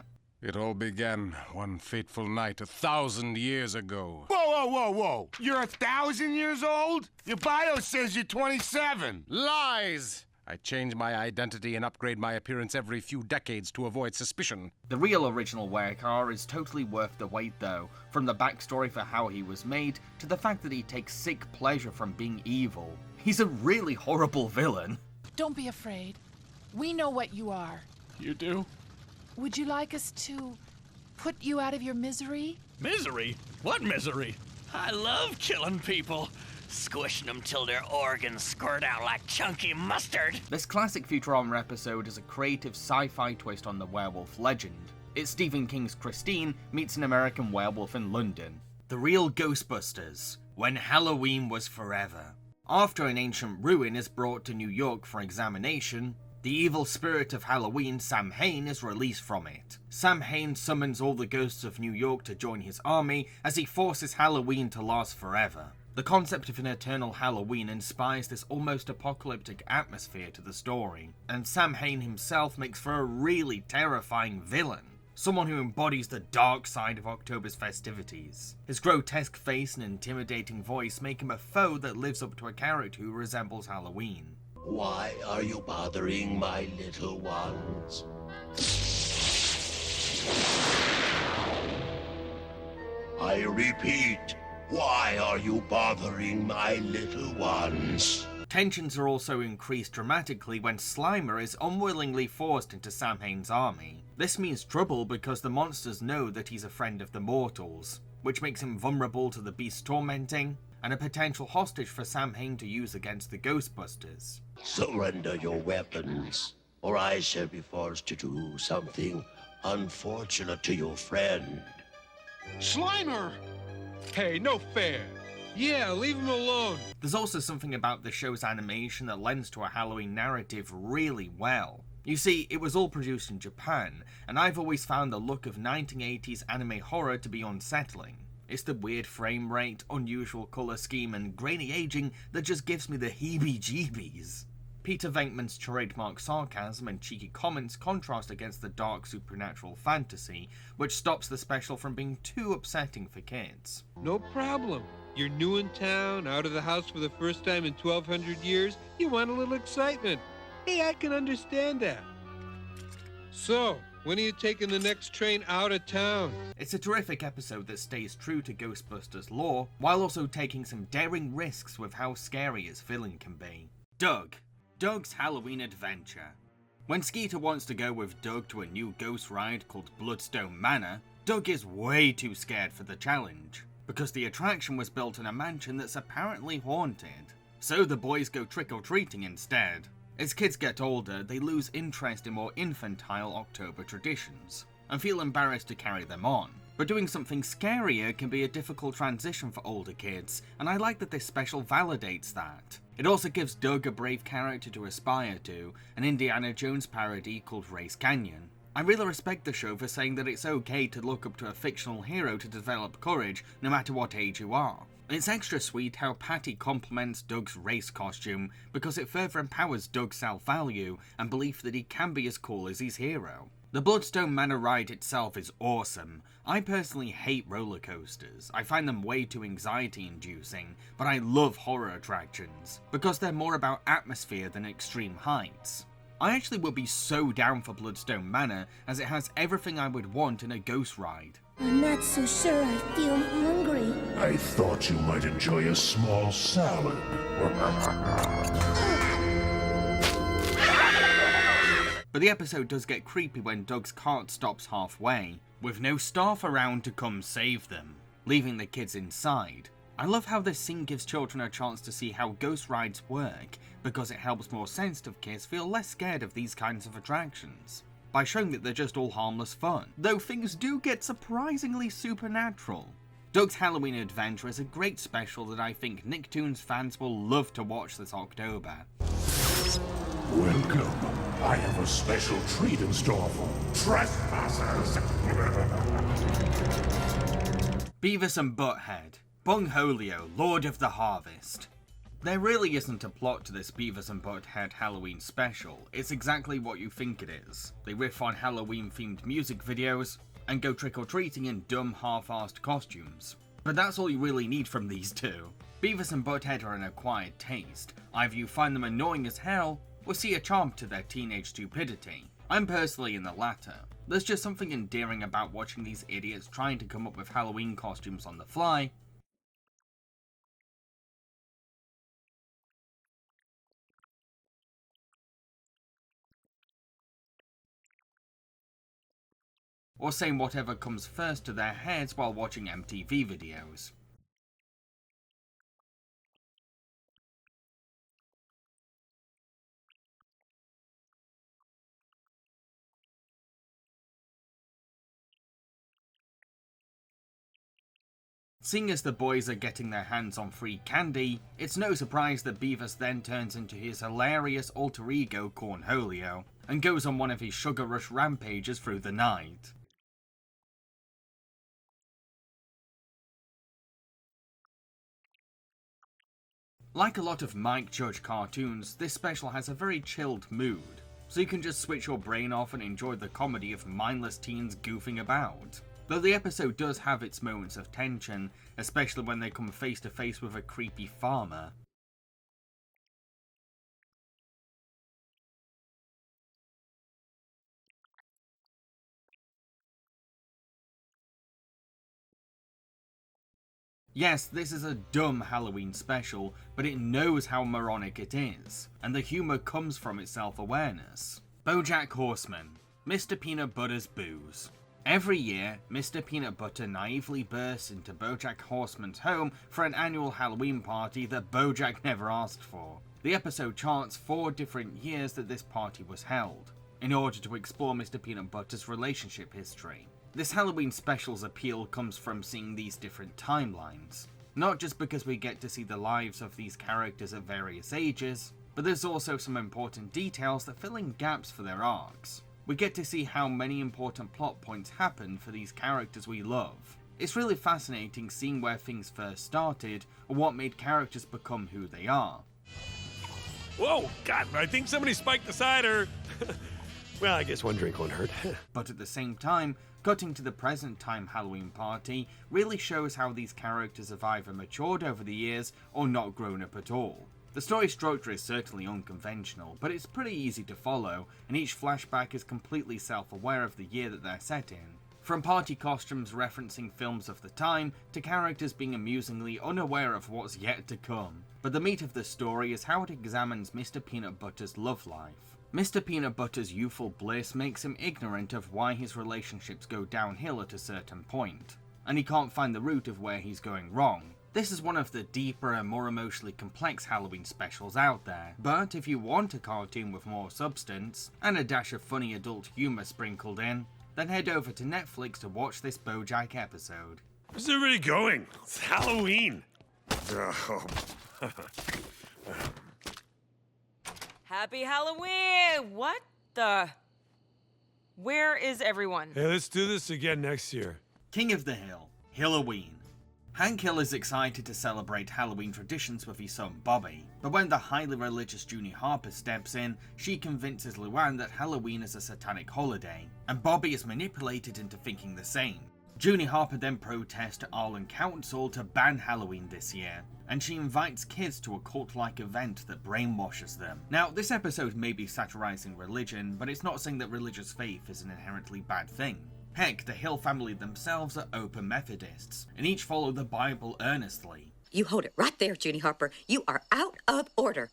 It all began one fateful night 1,000 years ago. Whoa, whoa, whoa, whoa! You're 1,000 years old? Your bio says you're 27. Lies! I change my identity and upgrade my appearance every few decades to avoid suspicion. The real original Werecar is totally worth the wait though, from the backstory for how he was made, to the fact that he takes sick pleasure from being evil. He's a really horrible villain. Don't be afraid. We know what you are. You do? Would you like us to put you out of your misery? Misery? What misery? I love killing people. Squishing them till their organs squirt out like chunky mustard. This classic Futurama episode is a creative sci-fi twist on the werewolf legend. It's Stephen King's Christine meets an American werewolf in London. The real Ghostbusters, when Halloween was forever. After an ancient ruin is brought to New York for examination, the evil spirit of Halloween, Samhain, is released from it. Samhain summons all the ghosts of New York to join his army as he forces Halloween to last forever. The concept of an eternal Halloween inspires this almost apocalyptic atmosphere to the story, and Samhain himself makes for a really terrifying villain. Someone who embodies the dark side of October's festivities. His grotesque face and intimidating voice make him a foe that lives up to a character who resembles Halloween. Why are you bothering my little ones? I repeat, why are you bothering my little ones? Tensions are also increased dramatically when Slimer is unwillingly forced into Samhain's army. This means trouble because the monsters know that he's a friend of the mortals, which makes him vulnerable to the beast's tormenting, and a potential hostage for Samhain to use against the Ghostbusters. Surrender your weapons, or I shall be forced to do something unfortunate to your friend. Slimer! Hey, no fair. Yeah, leave him alone. There's also something about the show's animation that lends to a Halloween narrative really well. You see, it was all produced in Japan, and I've always found the look of 1980s anime horror to be unsettling. It's the weird frame rate, unusual colour scheme, and grainy aging that just gives me the heebie-jeebies. Peter Venkman's trademark sarcasm and cheeky comments contrast against the dark supernatural fantasy, which stops the special from being too upsetting for kids. No problem. You're new in town, out of the house for the first time in 1,200 years. You want a little excitement. Hey, I can understand that. So, when are you taking the next train out of town? It's a terrific episode that stays true to Ghostbusters lore, while also taking some daring risks with how scary its villain can be. Doug's Halloween Adventure. When Skeeter wants to go with Doug to a new ghost ride called Bloodstone Manor, Doug is way too scared for the challenge, because the attraction was built in a mansion that's apparently haunted. So the boys go trick-or-treating instead. As kids get older, they lose interest in more infantile October traditions, and feel embarrassed to carry them on. But doing something scarier can be a difficult transition for older kids, and I like that this special validates that. It also gives Doug a brave character to aspire to, an Indiana Jones parody called Race Canyon. I really respect the show for saying that it's okay to look up to a fictional hero to develop courage, no matter what age you are. It's extra sweet how Patty compliments Doug's race costume, because it further empowers Doug's self-value and belief that he can be as cool as his hero. The Bloodstone Manor ride itself is awesome. I personally hate roller coasters. I find them way too anxiety-inducing, but I love horror attractions, because they're more about atmosphere than extreme heights. I actually would be so down for Bloodstone Manor, as it has everything I would want in a ghost ride. I'm not so sure I feel hungry. I thought you might enjoy a small salad. But the episode does get creepy when Doug's cart stops halfway, with no staff around to come save them, leaving the kids inside. I love how this scene gives children a chance to see how ghost rides work, because it helps more sensitive kids feel less scared of these kinds of attractions, by showing that they're just all harmless fun, though things do get surprisingly supernatural. Doug's Halloween Adventure is a great special that I think Nicktoons fans will love to watch this October. Welcome. I have a special treat in store for trespassers. Beavis and Butthead, Bungholio, Lord of the Harvest. There really isn't a plot to this Beavis and Butthead Halloween special. It's exactly what you think it is. They riff on Halloween-themed music videos and go trick-or-treating in dumb, half-arsed costumes. But that's all you really need from these two. Beavis and Butthead are an acquired taste. Either you find them annoying as hell, or see a charm to their teenage stupidity. I'm personally in the latter. There's just something endearing about watching these idiots trying to come up with Halloween costumes on the fly, or saying whatever comes first to their heads while watching MTV videos. Seeing as the boys are getting their hands on free candy, it's no surprise that Beavis then turns into his hilarious alter ego Cornholio, and goes on one of his sugar rush rampages through the night. Like a lot of Mike Judge cartoons, this special has a very chilled mood, so you can just switch your brain off and enjoy the comedy of mindless teens goofing about. Though the episode does have its moments of tension, especially when they come face to face with a creepy farmer. Yes, this is a dumb Halloween special, but it knows how moronic it is, and the humour comes from its self-awareness. Bojack Horseman, Mr. Peanut Butter's booze. Every year, Mr. Peanut Butter naively bursts into Bojack Horseman's home for an annual Halloween party that Bojack never asked for. The episode charts 4 different years that this party was held, in order to explore Mr. Peanut Butter's relationship history. This Halloween special's appeal comes from seeing these different timelines, not just because we get to see the lives of these characters at various ages, but there's also some important details that fill in gaps for their arcs. We get to see how many important plot points happen for these characters we love. It's really fascinating seeing where things first started, or what made characters become who they are. Whoa, God, I think somebody spiked the cider. Well, I guess one drink won't hurt. But at the same time, cutting to the present time Halloween party really shows how these characters have either matured over the years or not grown up at all. The story structure is certainly unconventional, but it's pretty easy to follow, and each flashback is completely self-aware of the year that they're set in. From party costumes referencing films of the time, to characters being amusingly unaware of what's yet to come. But the meat of the story is how it examines Mr. Peanut Butter's love life. Mr. Peanut Butter's youthful bliss makes him ignorant of why his relationships go downhill at a certain point, and he can't find the root of where he's going wrong. This is one of the deeper and more emotionally complex Halloween specials out there, but if you want a cartoon with more substance, and a dash of funny adult humour sprinkled in, then head over to Netflix to watch this Bojack episode. Where's everybody going? It's Halloween. Happy Halloween! What the? Where is everyone? Hey, let's do this again next year. King of the Hill, Halloween. Hank Hill is excited to celebrate Halloween traditions with his son Bobby, but when the highly religious Junie Harper steps in, she convinces Luann that Halloween is a satanic holiday, and Bobby is manipulated into thinking the same. Junie Harper then protests to Arlen Council to ban Halloween this year, and she invites kids to a cult-like event that brainwashes them. Now, this episode may be satirizing religion, but it's not saying that religious faith is an inherently bad thing. Heck, the Hill family themselves are open Methodists, and each follow the Bible earnestly. You hold it right there, Junie Harper. You are out of order.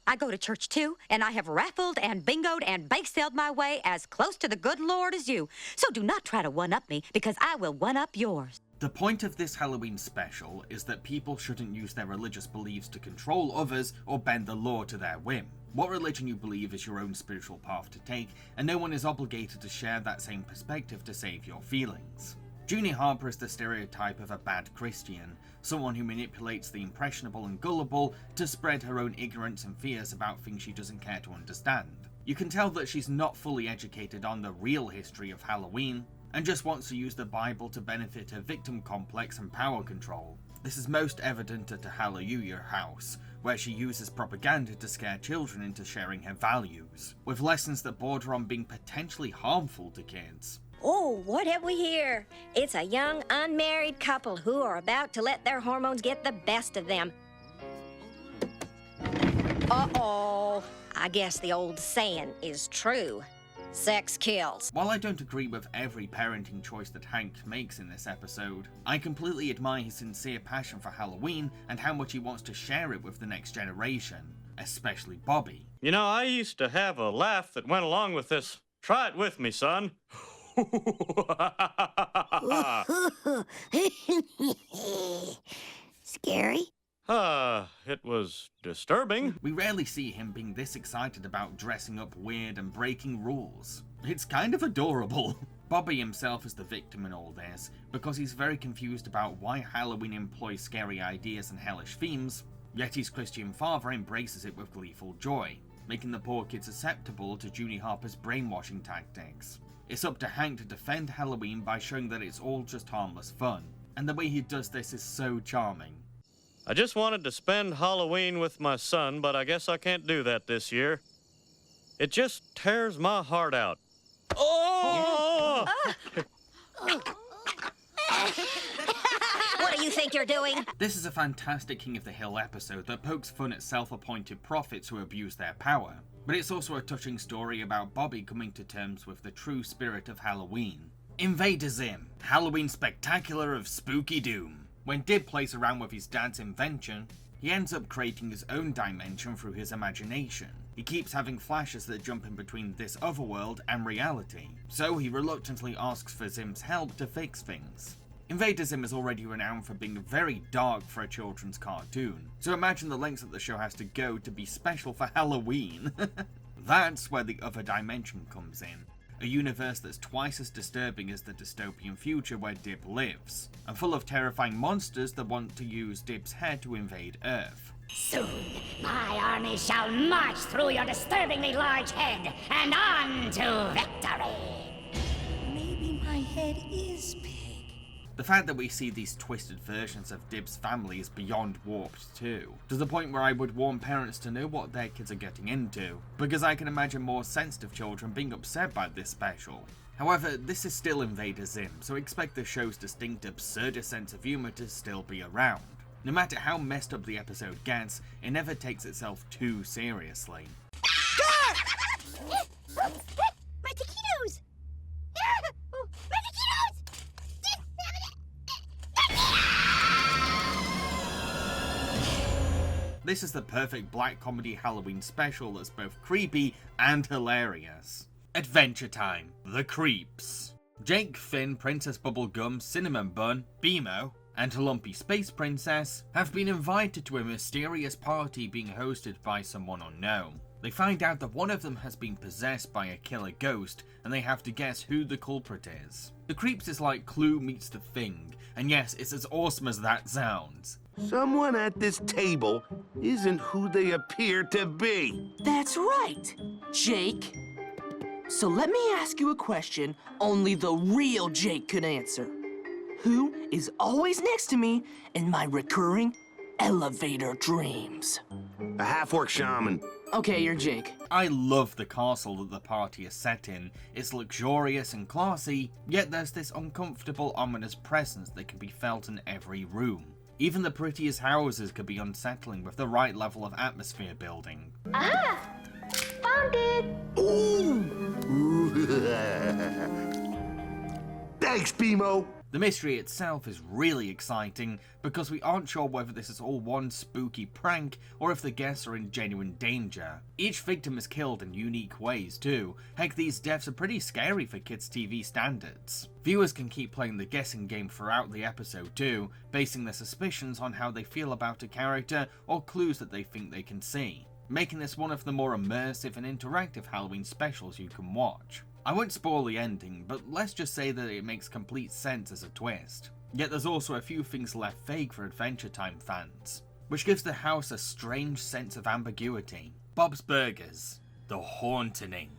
I go to church too, and I have raffled and bingoed and bake-saled my way as close to the good Lord as you. So do not try to one-up me, because I will one-up yours. The point of this Halloween special is that people shouldn't use their religious beliefs to control others or bend the law to their whim. What religion you believe is your own spiritual path to take, and no one is obligated to share that same perspective to save your feelings. Junie Harper is the stereotype of a bad Christian, someone who manipulates the impressionable and gullible to spread her own ignorance and fears about things she doesn't care to understand. You can tell that she's not fully educated on the real history of Halloween, and just wants to use the Bible to benefit her victim complex and power control. This is most evident at a Hallelujah house, where she uses propaganda to scare children into sharing her values, with lessons that border on being potentially harmful to kids. Oh, what have we here? It's a young, unmarried couple who are about to let their hormones get the best of them. Uh-oh. I guess the old saying is true. Sex kills. While I don't agree with every parenting choice that Hank makes in this episode, I completely admire his sincere passion for Halloween and how much he wants to share it with the next generation, especially Bobby. You know, I used to have a laugh that went along with this. Try it with me, son. Scary? It was disturbing. We rarely see him being this excited about dressing up weird and breaking rules. It's kind of adorable. Bobby himself is the victim in all this, because he's very confused about why Halloween employs scary ideas and hellish themes, yet his Christian father embraces it with gleeful joy, making the poor kid susceptible to Junie Harper's brainwashing tactics. It's up to Hank to defend Halloween by showing that it's all just harmless fun, and the way he does this is so charming. I just wanted to spend Halloween with my son, but I guess I can't do that this year. It just tears my heart out. Oh! What do you think you're doing? This is a fantastic King of the Hill episode that pokes fun at self-appointed prophets who abuse their power. But it's also a touching story about Bobby coming to terms with the true spirit of Halloween. Invader Zim, Halloween spectacular of spooky doom. When Dib plays around with his dad's invention, he ends up creating his own dimension through his imagination. He keeps having flashes that jump in between this other world and reality, so he reluctantly asks for Zim's help to fix things. Invader Zim is already renowned for being very dark for a children's cartoon, so imagine the lengths that the show has to go to be special for Halloween. That's where the other dimension comes in. A universe that's twice as disturbing as the dystopian future where Dib lives, and full of terrifying monsters that want to use Dib's head to invade Earth. Soon, my army shall march through your disturbingly large head and on to victory. Maybe my head is big. The fact that we see these twisted versions of Dib's family is beyond warped too, to the point where I would warn parents to know what their kids are getting into, because I can imagine more sensitive children being upset by this special. However, this is still Invader Zim, so expect the show's distinct absurdist sense of humour to still be around. No matter how messed up the episode gets, it never takes itself too seriously. My taquitos! My taquitos! This is the perfect black comedy Halloween special that's both creepy and hilarious. Adventure Time, The Creeps. Jake, Finn, Princess Bubblegum, Cinnamon Bun, Beemo, and Lumpy Space Princess have been invited to a mysterious party being hosted by someone unknown. They find out that one of them has been possessed by a killer ghost, and they have to guess who the culprit is. The Creeps is like Clue meets The Thing, and yes, it's as awesome as that sounds. Someone at this table isn't who they appear to be. That's right, Jake. So let me ask you a question only the real Jake could answer. Who is always next to me in my recurring elevator dreams? A half-orc shaman. Okay, you're Jake. I love the castle that the party is set in. It's luxurious and classy, yet there's this uncomfortable, ominous presence that can be felt in every room. Even the prettiest houses could be unsettling with the right level of atmosphere building. Aha! Found it! Ooh! Thanks, Beemo! The mystery itself is really exciting because we aren't sure whether this is all one spooky prank or if the guests are in genuine danger. Each victim is killed in unique ways too. Heck, these deaths are pretty scary for kids' TV standards. Viewers can keep playing the guessing game throughout the episode too, basing their suspicions on how they feel about a character or clues that they think they can see, making this one of the more immersive and interactive Halloween specials you can watch. I won't spoil the ending, but let's just say that it makes complete sense as a twist. Yet there's also a few things left vague for Adventure Time fans, which gives the house a strange sense of ambiguity. Bob's Burgers, the Hauntening.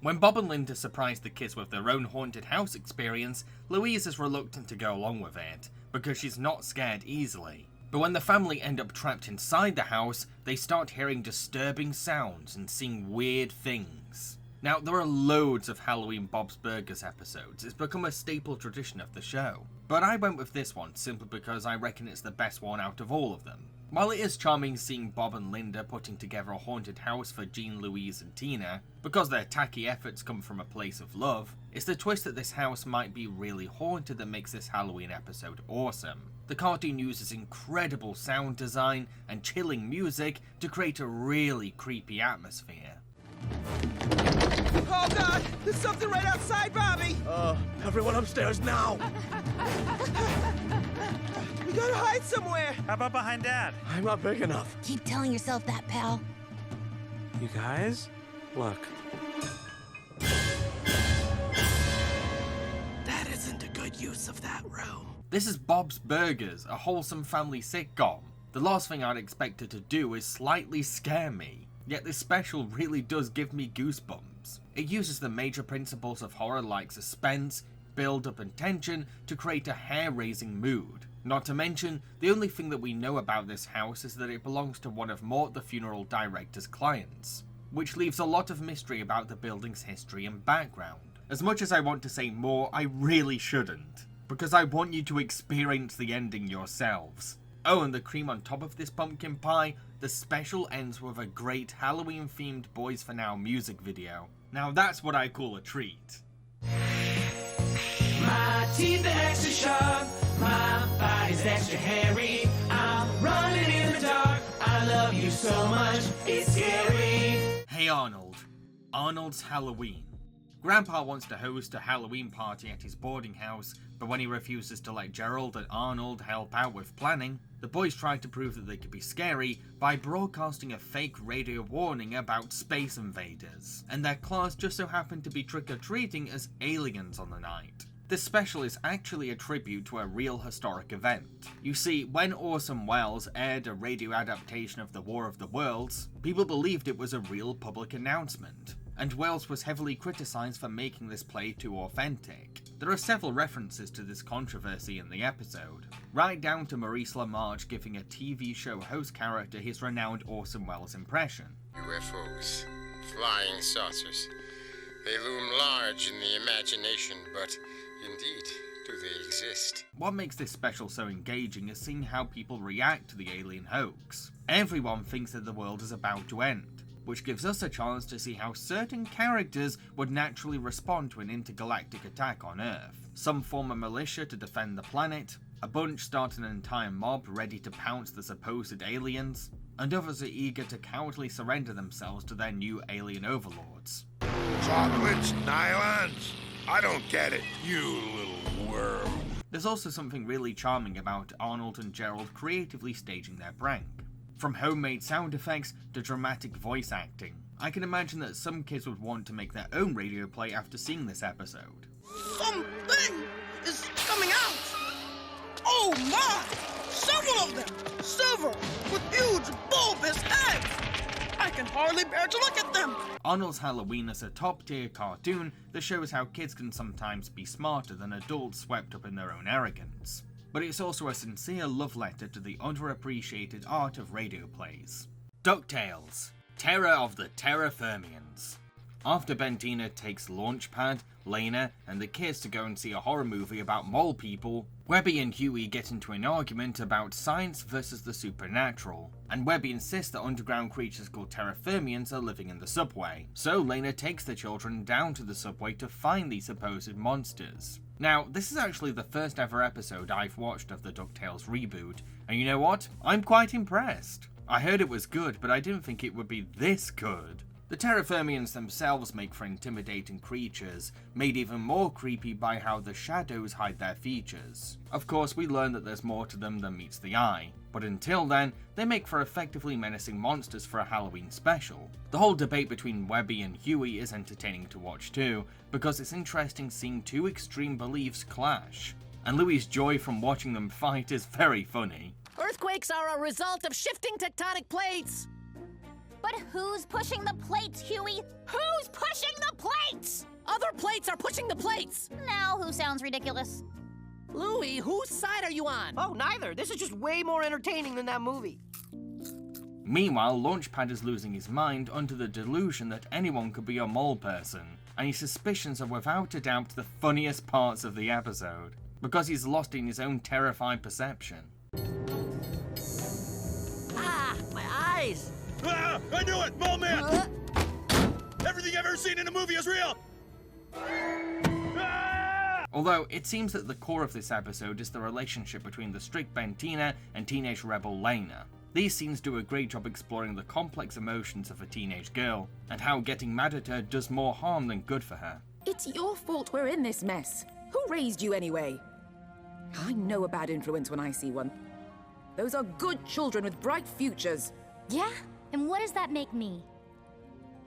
When Bob and Linda surprise the kids with their own haunted house experience, Louise is reluctant to go along with it, because she's not scared easily. But when the family end up trapped inside the house, they start hearing disturbing sounds and seeing weird things. Now, there are loads of Halloween Bob's Burgers episodes, it's become a staple tradition of the show, but I went with this one simply because I reckon it's the best one out of all of them. While it is charming seeing Bob and Linda putting together a haunted house for Jean, Louise and Tina, because their tacky efforts come from a place of love, it's the twist that this house might be really haunted that makes this Halloween episode awesome. The cartoon uses incredible sound design and chilling music to create a really creepy atmosphere. Oh God! There's something right outside, Bobby! Everyone upstairs now! We gotta hide somewhere! How about behind Dad? I'm not big enough. Keep telling yourself that, pal. You guys, look. That isn't a good use of that room. This is Bob's Burgers, a wholesome family sitcom. The last thing I'd expect it to do is slightly scare me. Yet this special really does give me goosebumps. It uses the major principles of horror like suspense, build-up and tension to create a hair-raising mood. Not to mention, the only thing that we know about this house is that it belongs to one of Mort the funeral director's clients, which leaves a lot of mystery about the building's history and background. As much as I want to say more, I really shouldn't, because I want you to experience the ending yourselves. Oh, and the cream on top of this pumpkin pie, the special ends with a great Halloween-themed Boys for Now music video. Now that's what I call a treat. My teeth are extra sharp, my body's extra hairy. I'm running in the dark, I love you so much, it's scary. Hey Arnold. Arnold's Halloween. Grandpa wants to host a Halloween party at his boarding house, but when he refuses to let Gerald and Arnold help out with planning, the boys try to prove that they could be scary by broadcasting a fake radio warning about space invaders, and their class just so happened to be trick-or-treating as aliens on the night. This special is actually a tribute to a real historic event. You see, when Orson Welles aired a radio adaptation of the War of the Worlds, people believed it was a real public announcement, and Welles was heavily criticised for making this play too authentic. There are several references to this controversy in the episode, right down to Maurice LaMarche giving a TV show host character his renowned Orson Welles impression. UFOs, flying saucers. They loom large in the imagination, but indeed, do they exist? What makes this special so engaging is seeing how people react to the alien hoax. Everyone thinks that the world is about to end, which gives us a chance to see how certain characters would naturally respond to an intergalactic attack on Earth. Some form a militia to defend the planet, a bunch start an entire mob ready to pounce the supposed aliens, and others are eager to cowardly surrender themselves to their new alien overlords. Chocolates, nylons? I don't get it, you little worm. There's also something really charming about Arnold and Gerald creatively staging their prank. From homemade sound effects to dramatic voice acting, I can imagine that some kids would want to make their own radio play after seeing this episode. Something is coming out! Oh my! Several of them! Silver, with huge bulbous heads! I can hardly bear to look at them! Arnold's Halloween is a top-tier cartoon that shows how kids can sometimes be smarter than adults swept up in their own arrogance. But it's also a sincere love letter to the underappreciated art of radio plays. DuckTales, Terror of the Terrafermians. After Bentina takes Launchpad, Lena, and the kids to go and see a horror movie about mole people, Webby and Huey get into an argument about science versus the supernatural, and Webby insists that underground creatures called Terrafermians are living in the subway. So Lena takes the children down to the subway to find these supposed monsters. Now, this is actually the first ever episode I've watched of the DuckTales reboot, and you know what? I'm quite impressed. I heard it was good, but I didn't think it would be this good. The Terrafermians themselves make for intimidating creatures, made even more creepy by how the shadows hide their features. Of course, we learn that there's more to them than meets the eye, but until then, they make for effectively menacing monsters for a Halloween special. The whole debate between Webby and Huey is entertaining to watch too, because it's interesting seeing two extreme beliefs clash. And Louie's joy from watching them fight is very funny. Earthquakes are a result of shifting tectonic plates! But who's pushing the plates, Huey? Who's pushing the plates? Other plates are pushing the plates! Now who sounds ridiculous? Louie, whose side are you on? Oh, neither. This is just way more entertaining than that movie. Meanwhile, Launchpad is losing his mind under the delusion that anyone could be a mole person, and his suspicions are without a doubt the funniest parts of the episode, because he's lost in his own terrifying perception. Ah, my eyes! Ah, I knew it! Mole Man! Everything I've ever seen in a movie is real! Although, it seems that the core of this episode is the relationship between the strict Bentina and teenage rebel Lena. These scenes do a great job exploring the complex emotions of a teenage girl, and how getting mad at her does more harm than good for her. It's your fault we're in this mess. Who raised you anyway? I know a bad influence when I see one. Those are good children with bright futures. Yeah? And what does that make me?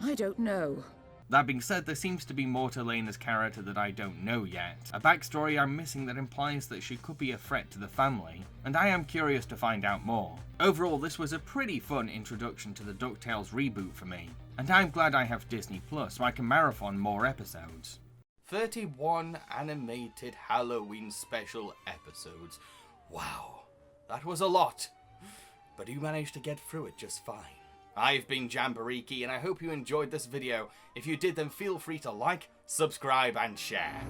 I don't know. That being said, there seems to be more to Lena's character that I don't know yet. A backstory I'm missing that implies that she could be a threat to the family, and I am curious to find out more. Overall, this was a pretty fun introduction to the DuckTales reboot for me, and I'm glad I have Disney Plus so I can marathon more episodes. 31 animated Halloween special episodes. Wow, that was a lot, but you managed to get through it just fine. I've been Jambareeqi, and I hope you enjoyed this video. If you did, then feel free to like, subscribe, and share.